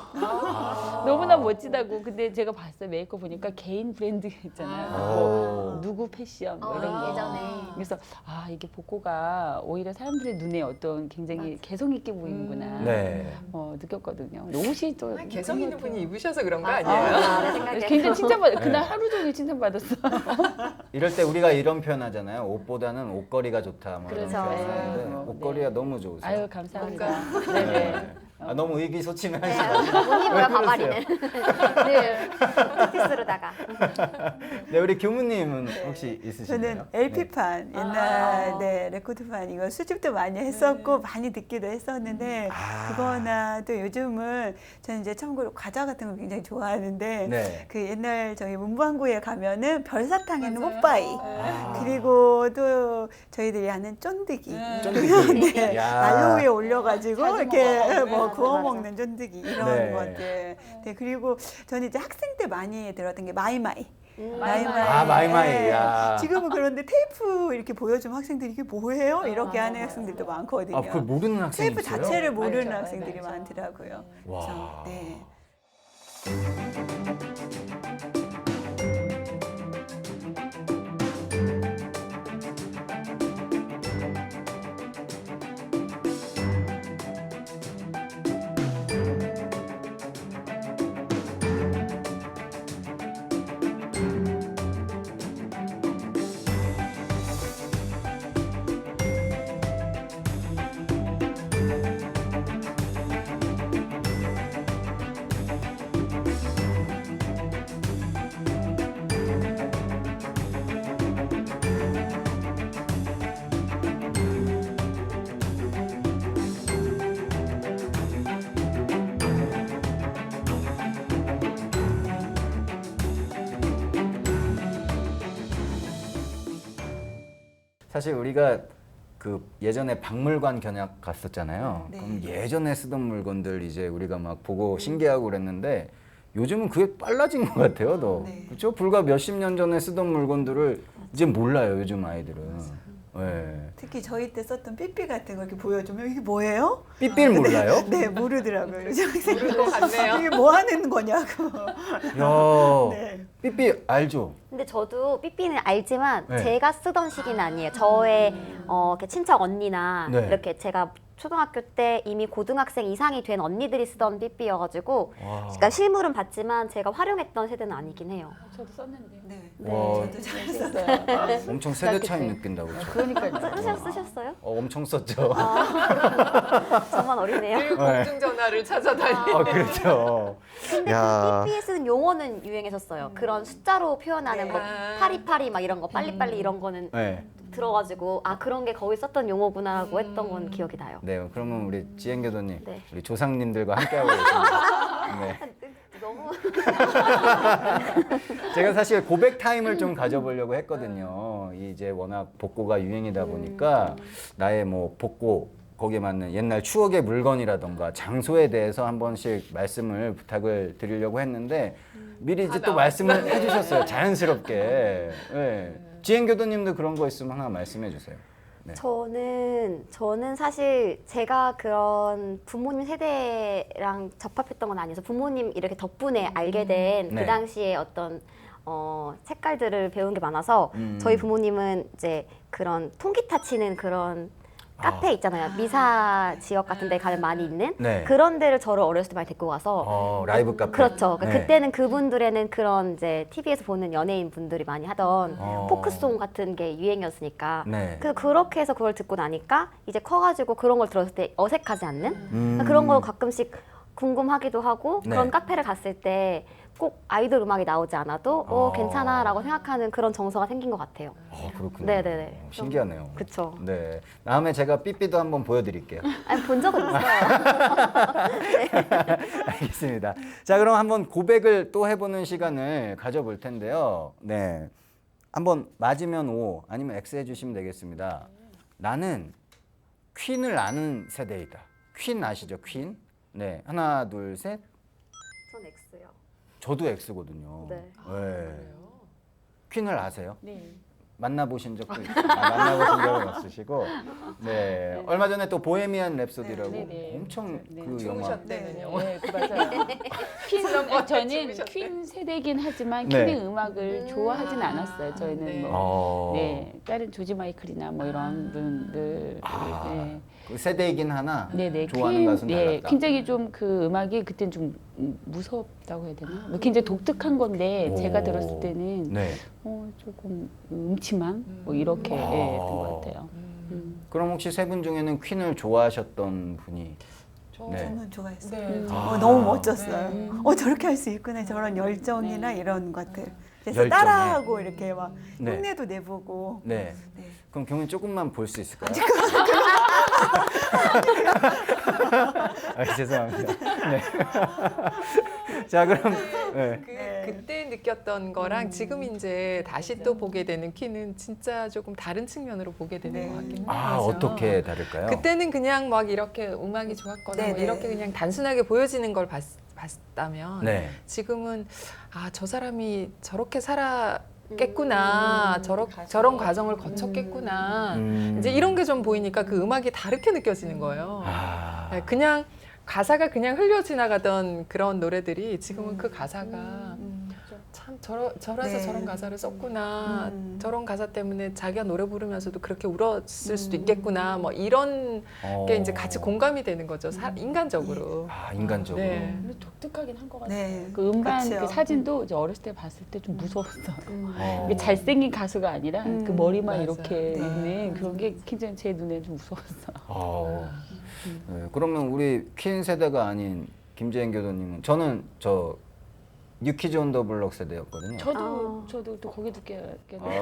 너무나 멋지다고. 근데 제가 봤어요. 메이커 보니까 개인 브랜드 있잖아요. 뭐 누구 패션 뭐 이런 거. 예전에. 그래서 아 이게 복고가 오히려 사람들의 눈에 어떤 굉장히 개성 있게 보이는구나 네. 느꼈거든요. 근데 옷이 또 개성 있는 분이 입으셔서 그런 거 맞아요. 아니에요? 내 생각에. 굉장히 칭찬받. 그날 네. 하루 종일 칭찬받았어. 이럴 때 우리가 이런 표현 하잖아요. 옷보다는 옷걸이가 좋다. 뭐 이런 그렇죠. 표현 하는데 네. 옷걸이가 너무 좋으세요. 아유 감사합니다. 뭔가. 네네. 아, 너무 의기소침해 네, 하시죠. 못 입어요, 왜 가발이는. 늘 티스로다가. 네, 우리 교무님은 혹시 있으신가요? 저는 LP판 옛날 네, 레코드판 이거 수집도 많이 했었고 많이 듣기도 했었는데 그거나 또 요즘은 저는 이제 참고로 과자 같은 거 굉장히 좋아하는데 네. 그 옛날 저희 문방구에 가면은 별사탕에는 뽀빠이 아. 그리고 또 저희들이 하는 쫀득이 쫀득이. 네, 야. 난로 위에 올려가지고 자주 이렇게 먹어요. 뭐 맞아, 구워 맞아. 먹는 쫀득이 이런 네. 것들. 네, 그리고 저는 이제 학생 때 많이 들었던 게 마이마이. 마이마이. 아, 마이마이. 네. 야. 지금은 그런데 테이프 이렇게 보여주면 학생들이 이게 뭐예요? 이렇게 하는 학생들도 많거든요. 아, 그걸 모르는 학생이 테이프 있어요? 자체를 모르는 알죠. 학생들이 알죠. 많더라고요. 와. 그래서, 네. 사실 우리가 그 예전에 박물관 견학 갔었잖아요. 네. 그럼 예전에 쓰던 물건들 이제 우리가 막 보고 신기하고 그랬는데 요즘은 그게 빨라진 것 같아요, 더. 네. 그렇죠? 불과 몇십 년 전에 쓰던 물건들을 이제 몰라요, 요즘 아이들은. 네. 특히 저희 때 썼던 삐삐 같은 거 이렇게 보여주면 이게 뭐예요? 삐삐를 몰라요? 네, 모르더라고요. 요즘 학생들은 모를 것 같네요. 이게 뭐 하는 거냐고. 야, 네. 삐삐 알죠? 근데 저도 삐삐는 알지만 네. 제가 쓰던 시기는 아니에요. 저의 이렇게 친척 언니나 네. 이렇게 제가 초등학교 때 이미 고등학생 이상이 된 언니들이 쓰던 삐삐여가지고 와. 그러니까 실물은 봤지만 제가 활용했던 세대는 아니긴 해요. 저도 썼는데요. 네. 와. 저도 잘 썼어요. 썼어요. 엄청 세대 차이 그때. 느낀다고. 그렇죠? 그러니까요. 쓰셨어요? 엄청 썼죠. 저만 어리네요. 늘 공중전화를 찾아다니. 그렇죠. 근데 야. 그 삐삐에 쓰는 용어는 유행했었어요. 그런 숫자로 표현하는 네. 뭐 파리파리 막 이런 거 빨리빨리 이런 거는 네. 들어가지고 아 그런 게 거기 썼던 용어구나라고 했던 건 기억이 나요. 네, 그러면 우리 지행 교도님, 네. 우리 조상님들과 함께하고 계십니다. 네. 너무 제가 사실 고백 타임을 좀 가져보려고 했거든요. 이제 워낙 복고가 유행이다 보니까 나의 뭐 복고 거기에 맞는 옛날 추억의 물건이라던가 장소에 대해서 한 번씩 말씀을 부탁을 드리려고 했는데 미리 이제 또 말씀을 해주셨어요. 자연스럽게. 네. 지행 교도님도 그런 거 있으면 하나 말씀해 주세요. 네. 저는 사실 제가 그런 부모님 세대랑 접합했던 건 아니어서 부모님 이렇게 덕분에 알게 된 그 네. 당시에 어떤 색깔들을 배운 게 많아서 저희 부모님은 이제 그런 통기타 치는 그런 카페 있잖아요. 미사 지역 같은 데 가면 많이 있는 네. 그런 데를 저를 어렸을 때 많이 데리고 가서 라이브 카페. 그렇죠. 네. 그때는 그분들에는 그런 이제 TV에서 보는 연예인 분들이 많이 하던 어. 포크송 같은 게 유행이었으니까. 네. 그래서 그렇게 해서 그걸 듣고 나니까 이제 커가지고 그런 걸 들었을 때 어색하지 않는 그런 걸 가끔씩 궁금하기도 하고 네. 그런 카페를 갔을 때 꼭 아이돌 음악이 나오지 않아도 괜찮아라고 생각하는 그런 정서가 생긴 것 같아요. 그렇군요. 네네네. 신기하네요. 그쵸. 네. 다음에 제가 삐삐도 한번 보여드릴게요. 아니 본 적은 있어요. 알겠습니다. 자, 그럼 한번 고백을 또 해보는 시간을 가져볼 텐데요. 네. 한번 맞으면 O 아니면 X 해주시면 되겠습니다. 나는 퀸을 아는 세대이다. 퀸 아시죠? 퀸? 네. 하나, 둘, 셋. 전 X요. 저도 X거든요. 네. 네. 퀸을 아세요? 네. 만나보신 적도 있어요? 만나보신 적은 없으시고, 네. 얼마 전에 또 보헤미안 랩소디라고 네, 네. 엄청 네. 그 영화. 주무셨대는 네. 영화. 네, 그 맞아요. 저는 퀸 세대긴 하지만 네. 퀸의 음악을 좋아하진 않았어요. 저희는 네. 뭐 다른 조지 마이클이나 뭐 이런 분들 네. 그 세대이긴 하나 네네 좋아하는 퀸, 가수는 달랐다. 굉장히 좀 그 음악이 그땐 좀 무섭다고 해야 되나? 뭐 굉장히 독특한 건데 오. 제가 들었을 때는 네. 조금 음침한 뭐 이렇게 했던 것 같아요. 그럼 혹시 세 분 중에는 퀸을 좋아하셨던 분이? 네. 저는 좋아했어요. 네. 너무 멋졌어요. 네. 저렇게 할 수 있구나. 저런 열정이나 이런 것들. 그래서 열정에. 따라하고 이렇게 막 네. 흉내도 내보고. 네. 네. 그럼 경민 조금만 볼 수 있을까요? 죄송합니다. 네. 자, 그럼 네. 그때 느꼈던 거랑 지금 이제 다시 또 보게 되는 퀸은 진짜 조금 다른 측면으로 보게 되는 네. 것 같긴 해요. 아, 어떻게 다를까요? 그때는 그냥 막 이렇게 음악이 좋았거나 뭐 네네. 이렇게 그냥 단순하게 보여지는 걸 봤다면 네. 지금은 저 사람이 저렇게 살았겠구나, 저런 과정을 거쳤겠구나. 이제 이런 게 좀 보이니까 그 음악이 다르게 느껴지는 거예요. 아. 네, 그냥 가사가 그냥 흘려 지나가던 그런 노래들이 지금은 그 가사가 참 저래서 네. 저런 가사를 썼구나. 음. 저런 가사 때문에 자기가 노래 부르면서도 그렇게 울었을 수도 있겠구나. 뭐 이런 게 이제 같이 공감이 되는 거죠. 인간적으로. 아, 인간적으로. 네. 근데 독특하긴 한 것 같아요. 네. 그 음반 그쵸. 그 사진도 이제 어렸을 때 봤을 때 좀 무서웠어요. 어. 이게 잘생긴 가수가 아니라 그 머리만 맞아요. 이렇게 네. 있는 그런 게 굉장히 제 눈에 좀 무서웠어요. 어. 네, 그러면 우리 퀸 세대가 아닌 김재현 교도님은 저는 저 뉴키즈 온 더 블록 세대였거든요. 저도 또 거기도 그렇네.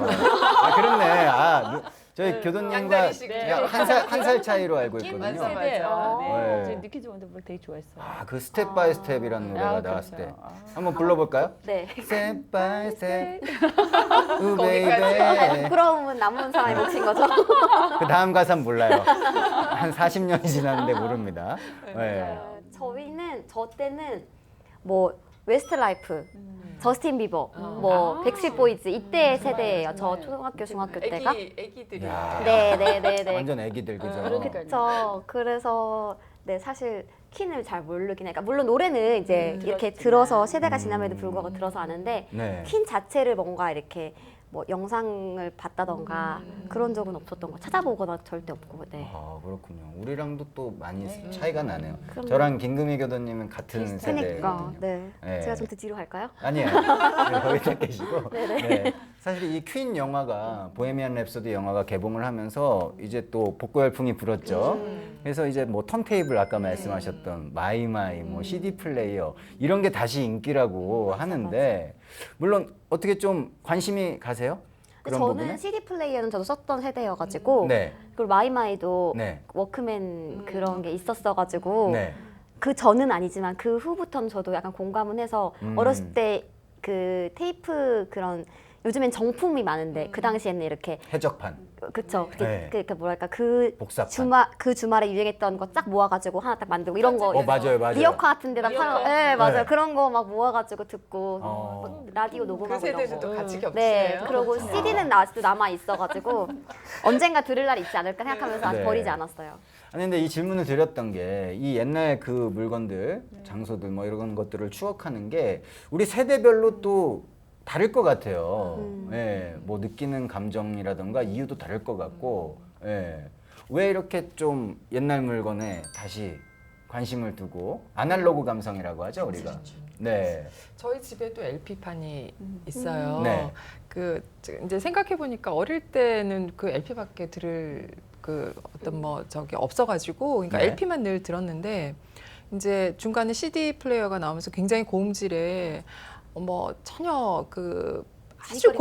저희 교도님과 양다리식. 네. 한 살 차이로 알고 퀸 있거든요. 맞아. 세대예요. 네. 네. 저 뉴키즈 원더블 되게 좋아했어요. 그 스텝 바이 스텝이라는 노래가 나왔을 그렇죠. 때 한번 불러볼까요? 네. 스텝 바이 스텝 우 거기까지. 베이베. 부끄러움은 남은 사람이 몫인 거죠. 그 다음 가사는 몰라요. 한 40년이 지났는데 모릅니다. 네. 저 때는 뭐 웨스트라이프, 저스틴 비버, 뭐 백스트리트 보이즈 이때 세대예요. 저 초등학교, 중학교 때가. 애기들이. 야. 네네네네. 완전 애기들 그죠? 그렇죠. 그래서 네 사실 퀸을 잘 모르긴 해요. 그러니까 물론 노래는 이제 이렇게 들어서 세대가 지남에도 불구하고 들어서 아는데 네. 퀸 자체를 뭔가 이렇게 뭐 영상을 봤다던가 그런 적은 없었던 거 찾아보거나 절대 없고 네. 아 그렇군요. 우리랑도 또 많이 차이가 나네요. 그럼요. 저랑 김금희 교도님은 같은 그러니까 세대거든요. 네. 네. 제가 좀 더 뒤로 갈까요? 아니에요. 네, 거기 계시고. 네. 사실 이 퀸 영화가 보헤미안 랩소디 영화가 개봉을 하면서 이제 또 복고 열풍이 불었죠. 그래서 이제 뭐 턴테이블 아까 말씀하셨던 마이마이 뭐 CD 플레이어 이런 게 다시 인기라고 하는데 물론 어떻게 좀 관심이 가세요? 그런 저는 부분에? CD 플레이어는 저도 썼던 세대여가지고 네. 그리고 마이마이도 네. 워크맨 그런 게 있었어가지고 네. 그 전은 아니지만 그 후부터는 저도 약간 공감은 해서 어렸을 때 그 테이프 그런 요즘엔 정품이 많은데 그 당시에는 이렇게 해적판. 그쵸 네. 그 뭐랄까 그 복사판. 주말에 유행했던 거 쫙 모아가지고 하나 딱 만들고 이런 거 맞아요, 맞아요. 리어카 같은 데다 팔아 네 맞아요 네. 그런 거 막 모아가지고 듣고 어. 뭐 라디오 그 녹음하고 이런 세대는 거 또 같이 겹치네요. 네, 그리고 CD는 아직도 남아 있어가지고 언젠가 들을 날이 있지 않을까 생각하면서 아직 네. 버리지 않았어요. 아니 근데 이 질문을 드렸던 게 이 옛날 그 물건들, 장소들 뭐 이런 것들을 추억하는 게 우리 세대별로 또 다를 것 같아요. 예, 뭐 느끼는 감정이라던가 이유도 다를 것 같고, 예. 왜 이렇게 좀 옛날 물건에 다시 관심을 두고 아날로그 감성이라고 하죠 우리가. 네. 저희 집에도 LP판이 있어요. 네. 그 이제 생각해 보니까 어릴 때는 그 LP밖에 들을 그 어떤 뭐 저기 없어가지고 그러니까 네. LP만 늘 들었는데 이제 중간에 CD 플레이어가 나오면서 굉장히 고음질에 뭐 전혀 그 아주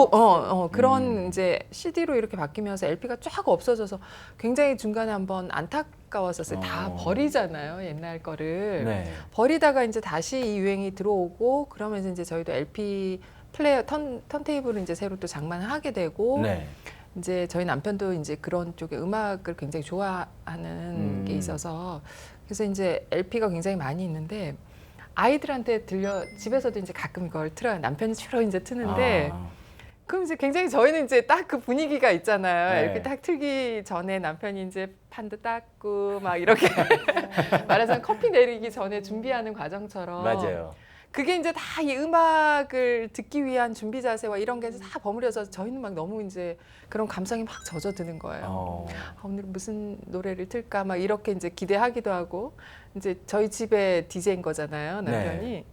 그런 이제 CD로 이렇게 바뀌면서 LP가 쫙 없어져서 굉장히 중간에 한번 안타까웠었어요. 다 버리잖아요, 옛날 거를. 네. 버리다가 이제 다시 이 유행이 들어오고 그러면서 이제 저희도 LP 플레이어 턴테이블을 이제 새로 또 장만을 하게 되고 네. 이제 저희 남편도 이제 그런 쪽의 음악을 굉장히 좋아하는 게 있어서 그래서 이제 LP가 굉장히 많이 있는데 아이들한테 집에서도 이제 가끔 이걸 틀어요. 남편이 주로 이제 트는데 아. 그럼 이제 굉장히 저희는 이제 딱 그 분위기가 있잖아요. 네. 이렇게 딱 틀기 전에 남편이 이제 판도 닦고 막 이렇게 말하자면 커피 내리기 전에 준비하는 과정처럼 맞아요. 그게 이제 다 이 음악을 듣기 위한 준비 자세와 이런 게 다 버무려서 저희는 막 너무 이제 그런 감성이 막 젖어드는 거예요. 아, 오늘 무슨 노래를 틀까 막 이렇게 이제 기대하기도 하고 이제 저희 집에 DJ인 거잖아요, 남편이. 네.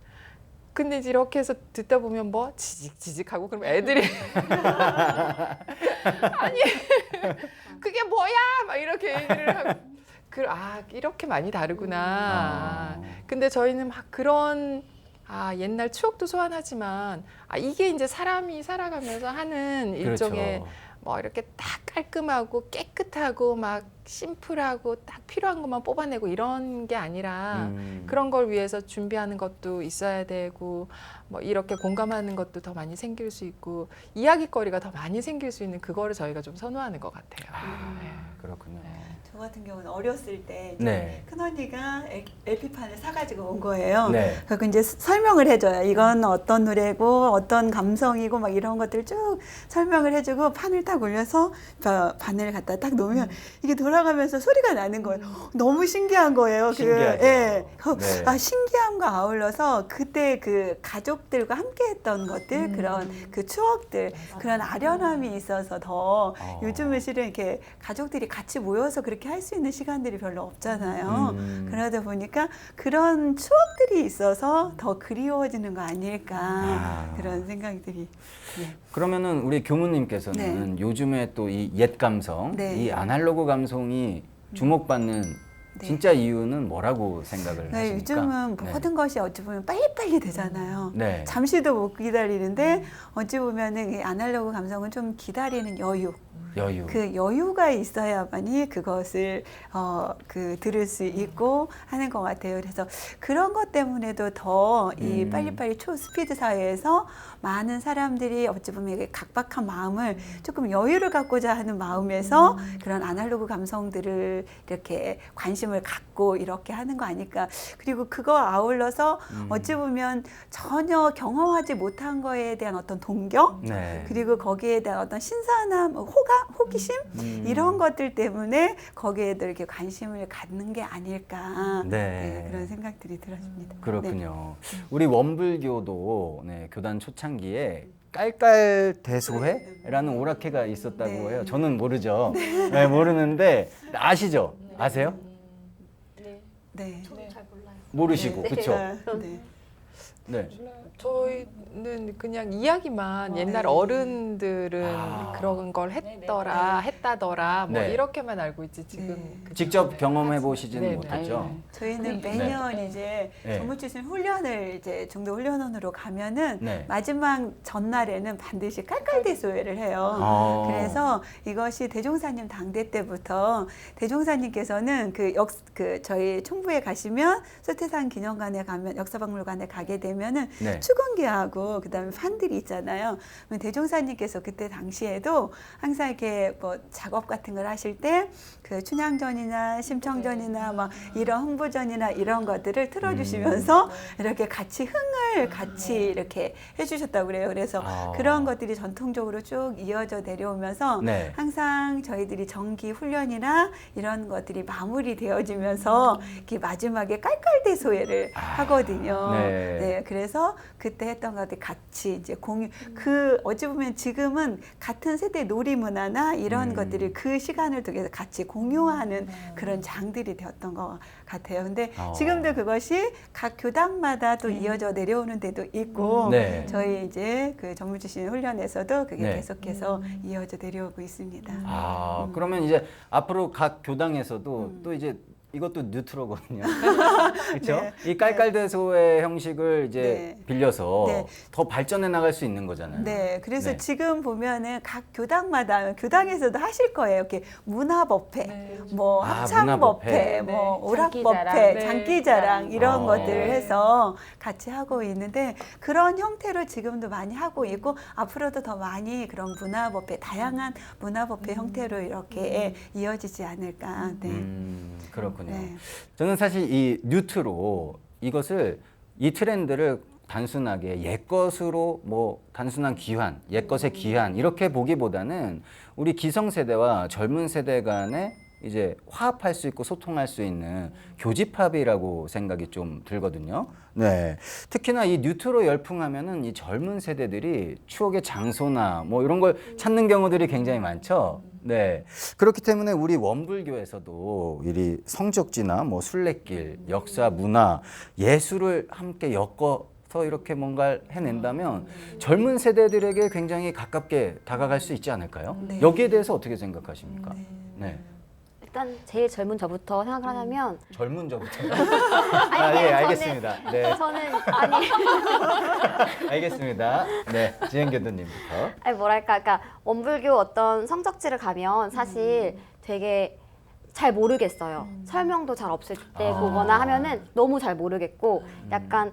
근데 이제 이렇게 해서 듣다 보면 뭐 지직지직하고 그럼 애들이 아니 그게 뭐야 막 이렇게 얘기를 하고 이렇게 많이 다르구나. 근데 저희는 막 그런 옛날 추억도 소환하지만 이게 이제 사람이 살아가면서 하는 일종의 그렇죠. 뭐 이렇게 딱 깔끔하고 깨끗하고 막 심플하고 딱 필요한 것만 뽑아내고 이런 게 아니라 그런 걸 위해서 준비하는 것도 있어야 되고 뭐 이렇게 공감하는 것도 더 많이 생길 수 있고 이야기거리가 더 많이 생길 수 있는 그거를 저희가 좀 선호하는 것 같아요. 네. 그렇군요. 저 같은 경우는 어렸을 때 이제 네. 큰언니가 LP판을 사가지고 온 거예요. 네. 그리고 이제 설명을 해줘요. 이건 어떤 노래고 어떤 감성이고 막 이런 것들 쭉 설명을 해주고 판을 딱 올려서 바늘을 갖다 딱 놓으면 이게 돌아가면서 소리가 나는 거예요. 너무 신기한 거예요. 신기하죠. 네. 신기함과 아울러서 그때 그 가족들과 함께했던 것들 그런 그 추억들 그런 아련함이 있어서 더 요즘은 실은 이렇게 가족들이 같이 모여서 그렇게 할 수 있는 시간들이 별로 없잖아요. 그러다 보니까 그런 추억들이 있어서 더 그리워지는 거 아닐까 그런 생각들이. 네. 그러면은 우리 교무님께서는 요즘에 또 이 옛 감성, 네. 이 아날로그 감성이 주목받는 네. 진짜 이유는 뭐라고 생각을 네, 하십니까? 요즘은 모든 것이 어찌 보면 빨리빨리 되잖아요. 네. 잠시도 못 기다리는데 어찌 보면은 이 아날로그 감성은 좀 기다리는 여유. 여유. 그 여유가 있어야만이 그것을 들을 수 있고 하는 것 같아요. 그래서 그런 것 때문에도 더 이 빨리빨리 초스피드 사회에서 많은 사람들이 어찌 보면 이게 각박한 마음을 조금 여유를 갖고자 하는 마음에서 그런 아날로그 감성들을 이렇게 관심을 갖고 이렇게 하는 거 아닐까. 그리고 그거 아울러서 어찌 보면 전혀 경험하지 못한 거에 대한 어떤 동경 네. 그리고 거기에 대한 어떤 신선함, 호기심 이런 것들 때문에 거기에도 이렇게 관심을 갖는 게 아닐까 네. 그런 생각들이 들었습니다. 그렇군요. 우리 원불교도 교단 초창기에 깔깔대소회라는 오락회가 있었다고 네. 해요. 저는 모르죠. 네, 모르는데 아시죠? 아세요? 네. 모르시고 그렇죠? 네. 네. 저희는 그냥 이야기만 옛날 네. 어른들은 그런 걸 했다더라 뭐 네. 이렇게만 알고 있지 지금 네. 그 직접 경험해 보시지는 네. 못했죠? 저희는 매년 이제 네. 전무출신 훈련을 이제 중도 훈련원으로 가면은 네. 마지막 전날에는 반드시 깔깔대소회를 해요. 그래서 이것이 대종사님 당대 때부터 대종사님께서는 그 저희 총부에 가시면 소태산 기념관에 가면 역사박물관에 가게 되면은 네. 추건기하고 그다음에 판들이 있잖아요. 그럼 대종사님께서 그때 당시에도 항상 이렇게 뭐 작업 같은 걸 하실 때 그 춘향전이나 심청전이나 막 이런 흥부전이나 이런 것들을 틀어주시면서 이렇게 같이 흥을 같이 이렇게 해주셨다고 그래요. 그래서 그런 것들이 전통적으로 쭉 이어져 내려오면서 네. 항상 저희들이 정기 훈련이나 이런 것들이 마무리되어지면서 이렇게 마지막에 깔깔대소회를 하거든요. 네. 그래서 그때 했던 것들 같이 이제 공유 어찌 보면 지금은 같은 세대 놀이 문화나 이런 것들을 그 시간을 통해서 같이 공유하는 그런 장들이 되었던 것 같아요. 근데 지금도 그것이 각 교당마다 또 이어져 내려오는 데도 있고 네. 저희 이제 그 전무주신 훈련에서도 그게 네. 계속해서 이어져 내려오고 있습니다. 그러면 이제 앞으로 각 교당에서도 또 이제 이것도 뉴트로거든요. 그렇죠? 네. 이 깔깔대소의 형식을 이제 네. 빌려서 네. 더 발전해 나갈 수 있는 거잖아요. 네, 그래서 네. 지금 보면은 각 교당마다 교당에서도 하실 거예요. 이렇게 문화법회, 뭐 합창법회, 문화법회. 뭐 네. 오락법회, 장기자랑. 장기자랑 이런 아. 것들을 해서 같이 하고 있는데 그런 형태로 지금도 많이 하고 있고 앞으로도 더 많이 그런 문화법회, 다양한 문화법회 형태로 이렇게 이어지지 않을까. 네. 그렇군요. 네. 저는 사실 이 뉴트로 이것을 이 트렌드를 단순하게 옛것으로 뭐 단순한 귀환, 옛것의 귀환 이렇게 보기보다는 우리 기성세대와 젊은 세대 간에 이제 화합할 수 있고 소통할 수 있는 교집합이라고 생각이 좀 들거든요. 네. 특히나 이 뉴트로 열풍하면은 이 젊은 세대들이 추억의 장소나 뭐 이런 걸 찾는 경우들이 굉장히 많죠. 네. 그렇기 때문에 우리 원불교에서도 이 성적지나 뭐 순례길, 역사, 문화, 예술을 함께 엮어서 이렇게 뭔가를 해낸다면 젊은 세대들에게 굉장히 가깝게 다가갈 수 있지 않을까요? 네. 여기에 대해서 어떻게 생각하십니까? 네. 일단 제일 젊은 저부터 생각을 하자면 젊은 저부터. 아니, 예, 저는- 알겠습니다. 네, 저는 아니 알겠습니다. 네, 지행 교수님부터. 아니 뭐랄까 그러니까 원불교 어떤 성적지를 가면 사실 되게 잘 모르겠어요. 설명도 잘 없을 때 아. 보거나 하면은 너무 잘 모르겠고 약간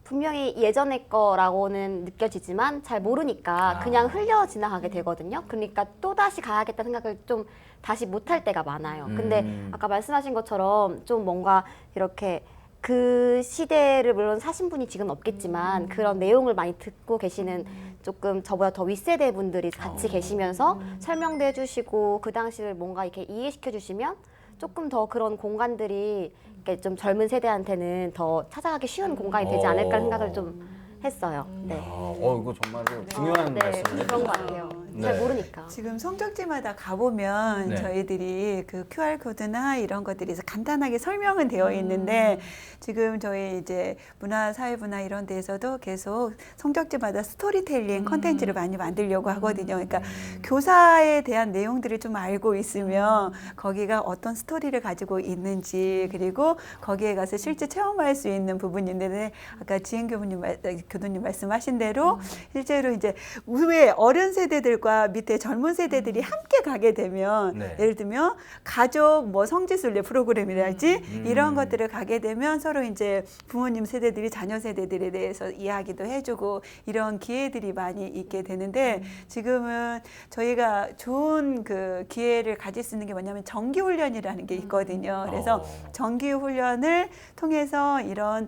분명히 예전의 거라고는 느껴지지만 잘 모르니까 그냥 흘려 지나가게 되거든요. 그러니까 또 다시 가야겠다는 생각을 좀 다시 못할 때가 많아요. 근데 아까 말씀하신 것처럼 좀 뭔가 이렇게 그 시대를 물론 사신 분이 지금 없겠지만 그런 내용을 많이 듣고 계시는 조금 저보다 더 윗세대 분들이 같이 계시면서 설명도 해주시고 그 당시를 뭔가 이렇게 이해시켜 주시면 조금 더 그런 공간들이 이렇게 좀 젊은 세대한테는 더 찾아가기 쉬운 공간이 되지 않을까 생각을 좀 했어요. 네. 이거 정말로 중요한 네, 말씀을 그런 것 해주셨어요. 같아요. 네. 잘 모르니까. 지금 성적지마다 가보면 네. 저희들이 그 QR코드나 이런 것들이 간단하게 설명은 되어 있는데 지금 저희 이제 문화사회부나 이런 데에서도 계속 성적지마다 스토리텔링 컨텐츠를 많이 만들려고 하거든요. 그러니까 교사에 대한 내용들을 좀 알고 있으면 거기가 어떤 스토리를 가지고 있는지 그리고 거기에 가서 실제 체험할 수 있는 부분이 있는데 아까 지행 교수님 말씀하신 대로 실제로 이제 왜 어른 세대들과 밑에 젊은 세대들이 함께 가게 되면 네. 예를 들면 가족 뭐 성지순례 프로그램이랄지 이런 것들을 가게 되면 서로 이제 부모님 세대들이 자녀 세대들에 대해서 이야기도 해주고 이런 기회들이 많이 있게 되는데 지금은 저희가 좋은 그 기회를 가질 수 있는 게 뭐냐면 정기훈련이라는 게 있거든요. 그래서 정기훈련을 통해서 이런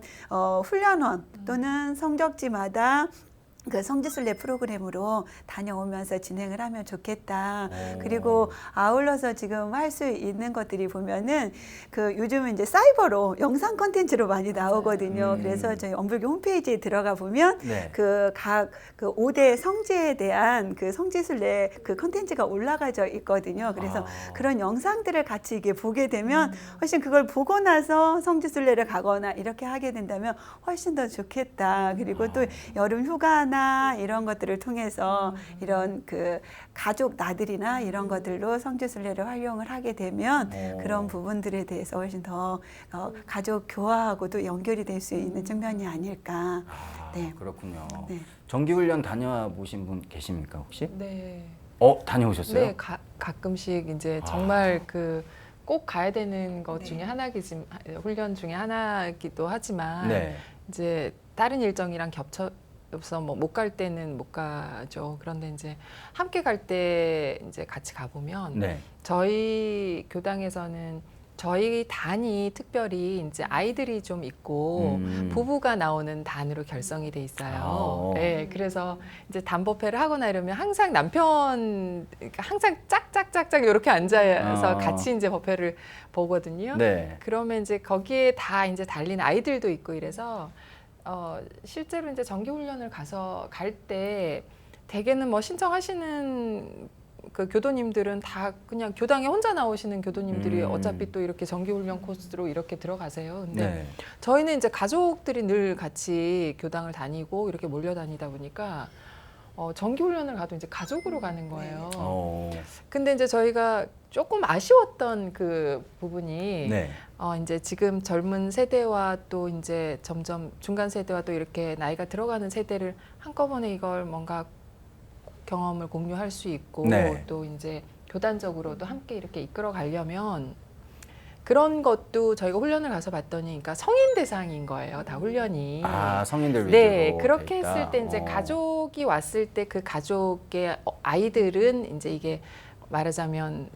훈련원 또는 성적지마다 그 성지순례 프로그램으로 다녀오면서 진행을 하면 좋겠다. 그리고 아울러서 지금 할 수 있는 것들이 보면은 그 요즘은 이제 사이버로 영상 콘텐츠로 많이 나오거든요. 그래서 저희 원불교 홈페이지에 들어가 보면 네. 그 각 그 5대 성지에 대한 그 성지순례 그 콘텐츠가 올라가져 있거든요. 그래서 그런 영상들을 같이 이게 보게 되면 훨씬 그걸 보고 나서 성지순례를 가거나 이렇게 하게 된다면 훨씬 더 좋겠다. 그리고 또 여름 휴가나 이런 것들을 통해서 이런 그 가족 나들이나 이런 것들로 성지순례를 활용을 하게 되면 그런 부분들에 대해서 훨씬 더 가족 교화하고도 연결이 될 수 있는 측면이 아닐까. 네. 그렇군요. 네. 정기훈련 다녀보신 분 계십니까 혹시? 네. 다녀오셨어요? 네, 가끔씩 이제 정말 그 꼭 가야 되는 것 중에 하나이지 훈련 중에 하나이기도 하지만 네. 이제 다른 일정이랑 겹쳐서 뭐 못 갈 때는 못 가죠. 그런데 이제 함께 갈 때 이제 같이 가보면 네. 저희 교당에서는 저희 단이 특별히 이제 아이들이 좀 있고 부부가 나오는 단으로 결성이 돼 있어요. 네, 그래서 이제 단법회를 하거나 이러면 항상 그러니까 항상 짝짝짝짝 이렇게 앉아서 같이 이제 법회를 보거든요. 네. 그러면 이제 거기에 다 이제 달린 아이들도 있고 이래서 실제로 이제 정기훈련을 갈 때 대개는 뭐 신청하시는 그 교도님들은 다 그냥 교당에 혼자 나오시는 교도님들이 어차피 또 이렇게 정기훈련 코스로 이렇게 들어가세요. 근데 네. 저희는 이제 가족들이 늘 같이 교당을 다니고 이렇게 몰려다니다 보니까 정기훈련을 가도 이제 가족으로 가는 거예요. 근데 이제 저희가 조금 아쉬웠던 그 부분이 네. 이제 지금 젊은 세대와 또 이제 점점 중간 세대와 또 이렇게 나이가 들어가는 세대를 한꺼번에 이걸 뭔가 경험을 공유할 수 있고 네. 또 이제 교단적으로도 함께 이렇게 이끌어 가려면 그런 것도 저희가 훈련을 가서 봤더니 그러니까 성인 대상인 거예요. 다 훈련이. 성인들 위주로. 네, 그렇게 돼 있다. 했을 때 이제 가족이 왔을 때 그 가족의 아이들은 이제 이게 말하자면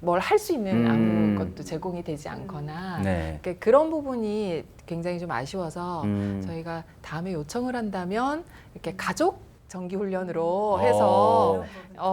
뭘 할 수 있는 아무것도 제공이 되지 않거나 네. 그러니까 그런 부분이 굉장히 좀 아쉬워서 음. 저희가 다음에 요청을 한다면 이렇게 가족 정기 훈련으로 해서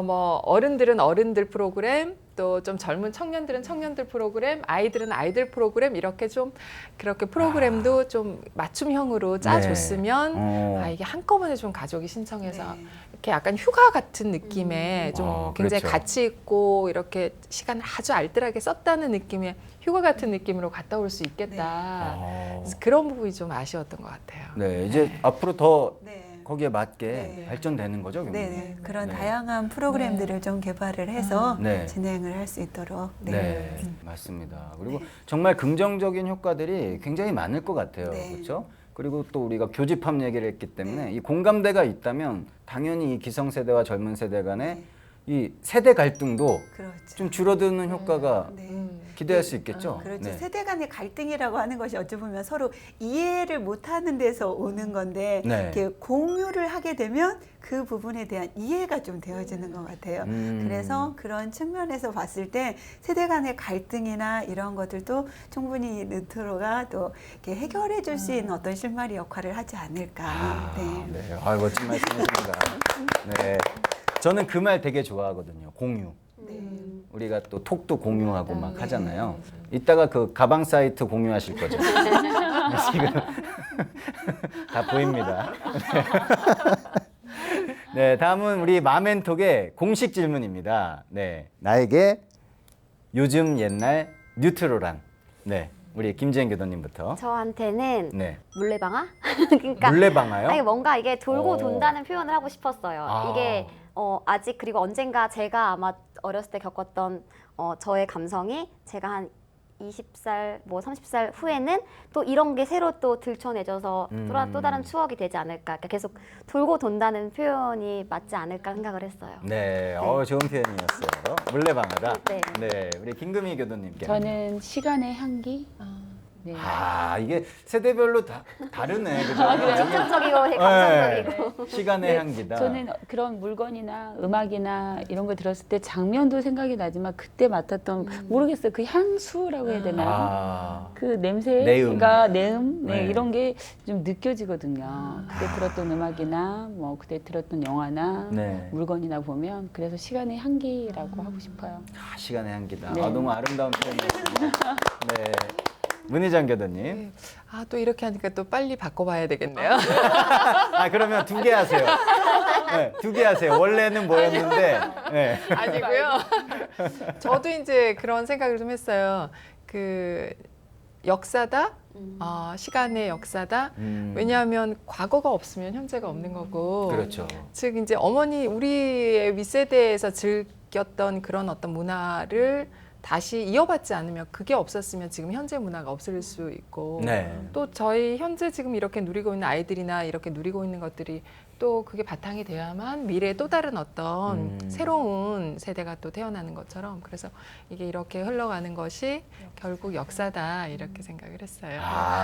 뭐 어른들은 어른들 프로그램 또 좀 젊은 청년들은 청년들 프로그램 아이들은 아이들 프로그램 이렇게 좀 그렇게 프로그램도 좀 맞춤형으로 짜줬으면 네. 이게 한꺼번에 좀 가족이 신청해서 네. 이렇게 약간 휴가 같은 느낌의 좀 굉장히 그렇죠. 가치 있고 이렇게 시간을 아주 알뜰하게 썼다는 느낌의 휴가 같은 느낌으로 갔다 올 수 있겠다. 그래서 그런 부분이 좀 아쉬웠던 것 같아요. 네, 이제 앞으로 더 네. 거기에 맞게 네. 발전되는 거죠, 네, 교수님? 네. 그런 네. 다양한 프로그램들을 좀 개발을 해서 네. 진행을 할 수 있도록. 네, 맞습니다. 그리고 정말 긍정적인 효과들이 굉장히 많을 것 같아요. 네. 그렇죠? 그리고 또 우리가 교집합 얘기를 했기 때문에 네. 이 공감대가 있다면 당연히 이 기성세대와 젊은 세대 간의 네. 이 세대 갈등도 그렇죠. 좀 줄어드는 효과가 네. 기대할 수 있겠죠. 그렇죠. 네. 세대 간의 갈등이라고 하는 것이 어찌 보면 서로 이해를 못하는 데서 오는 건데 네. 이렇게 공유를 하게 되면 그 부분에 대한 이해가 좀 되어지는 것 같아요. 그래서 그런 측면에서 봤을 때 세대 간의 갈등이나 이런 것들도 충분히 느트로가 또 이렇게 해결해 줄 수 있는 어떤 실마리 역할을 하지 않을까. 네. 네. 멋진 말씀이십니다. 네. 저는 그 말 되게 좋아하거든요. 공유. 우리가 또 톡도 공유하고 막 하잖아요. 이따가 그 가방 사이트 공유하실 거죠. 지금 다 보입니다. 네, 다음은 우리 마멘톡의 공식 질문입니다. 네, 나에게 요즘 옛날 뉴트로란? 네, 우리 김지혜 교도님부터. 저한테는 네, 물레방아? 그러니까 물레방아요? 아니 뭔가 이게 돌고 어. 돈다는 표현을 하고 싶었어요. 아. 이게 아직 그리고 언젠가 제가 아마 어렸을 때 겪었던 저의 감성이 제가 한 20살, 뭐 30살 후에는 또 이런 게 새로 또 들춰내져서 또 다른 추억이 되지 않을까. 그러니까 계속 돌고 돈다는 표현이 맞지 않을까 생각을 했어요. 네, 좋은 표현이었어요. 물레방아다. 네. 네, 우리 김금희 교도님께. 저는 시간의 향기. 네. 이게 세대별로 다르네. 그죠? 정적이고 감성적이고. 시간의 네, 향기다. 저는 그런 물건이나 음악이나 이런 걸 들었을 때 장면도 생각이 나지만 그때 맡았던 모르겠어요. 그 향수라고 해야 되나요? 그 냄새가 내음, 네. 이런 게 좀 느껴지거든요. 그때 들었던 음악이나 뭐 그때 들었던 영화나 네. 물건이나 보면 그래서 시간의 향기라고 하고 싶어요. 시간의 향기다. 네. 너무 아름다운 표현이었습니다. 네. 문희정 교도님. 또 이렇게 하니까 또 빨리 바꿔봐야 되겠네요. 그러면 2개 하세요. 네, 2개 하세요. 원래는 뭐였는데. 네. 아니고요. 저도 이제 그런 생각을 좀 했어요. 그 역사다, 시간의 역사다. 왜냐하면 과거가 없으면 현재가 없는 거고. 그렇죠. 즉 이제 어머니 우리의 윗세대에서 즐겼던 그런 어떤 문화를 다시 이어받지 않으면 그게 없었으면 지금 현재 문화가 없을 수 있고 네. 또 저희 현재 지금 이렇게 누리고 있는 아이들이나 이렇게 누리고 있는 것들이 또 그게 바탕이 돼야만 미래에 또 다른 어떤 새로운 세대가 또 태어나는 것처럼 그래서 이게 이렇게 흘러가는 것이 결국 역사다 이렇게 생각을 했어요.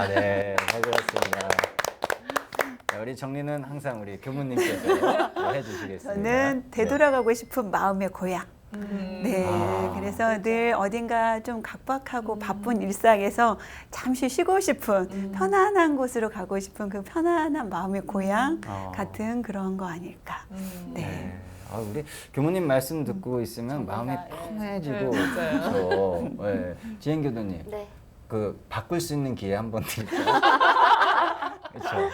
네. 잘 들었습니다. 네, 우리 정리는 항상 우리 교무님께서 해주시겠습니다. 저는 되돌아가고 싶은 마음의 고향. 네, 그래서 늘 어딘가 좀 각박하고 바쁜 일상에서 잠시 쉬고 싶은 편안한 곳으로 가고 싶은 그 편안한 마음의 고향 같은 그런 거 아닐까. 네. 우리 교무님 말씀 듣고 있으면 마음이 편해지고 그렇죠. 네. 지행 교도님, 네. 그 바꿀 수 있는 기회 한번 드릴까요? 그렇죠.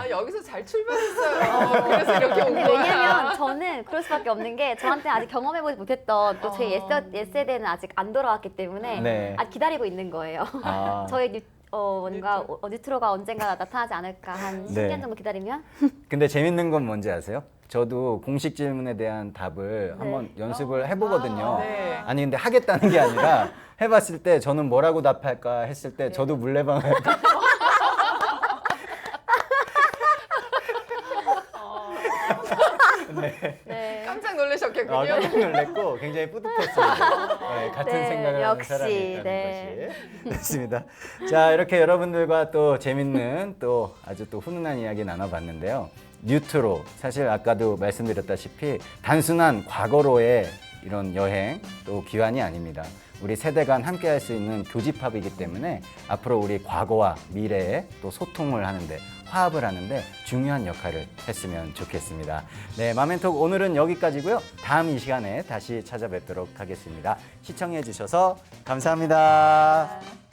여기서 잘 출발했어요. 그래서 이렇게 온 근데 거야. 왜냐면 저는 그럴 수밖에 없는 게 저한테 아직 경험해보지 못했던 또 제 옛세대는 아직 안 돌아왔기 때문에 네. 아직 기다리고 있는 거예요. 저의 뭔가 뉴트로가 언젠가 나타나지 않을까 한 10년 정도 기다리면 근데 재밌는 건 뭔지 아세요? 저도 공식 질문에 대한 답을 한번 연습을 해보거든요. 네. 아니 근데 하겠다는 게 아니라 해봤을 때 저는 뭐라고 답할까 했을 때 저도 물레방아 네. 깜짝 놀라셨겠군요. 깜짝 놀랐고 굉장히 뿌듯했습니다. 네, 같은 네, 생각을 하는 역시, 사람이 있다는 네. 것이. 맞습니다. 자, 이렇게 여러분들과 또 재밌는 또 아주 또 훈훈한 이야기 나눠봤는데요. 뉴트로, 사실 아까도 말씀드렸다시피 단순한 과거로의 이런 여행 또 기환이 아닙니다. 우리 세대 간 함께 할 수 있는 교집합이기 때문에 앞으로 우리 과거와 미래에 또 소통을 하는데 화합을 하는데 중요한 역할을 했으면 좋겠습니다. 네, 마멘톡 오늘은 여기까지고요. 다음 이 시간에 다시 찾아뵙도록 하겠습니다. 시청해 주셔서 감사합니다.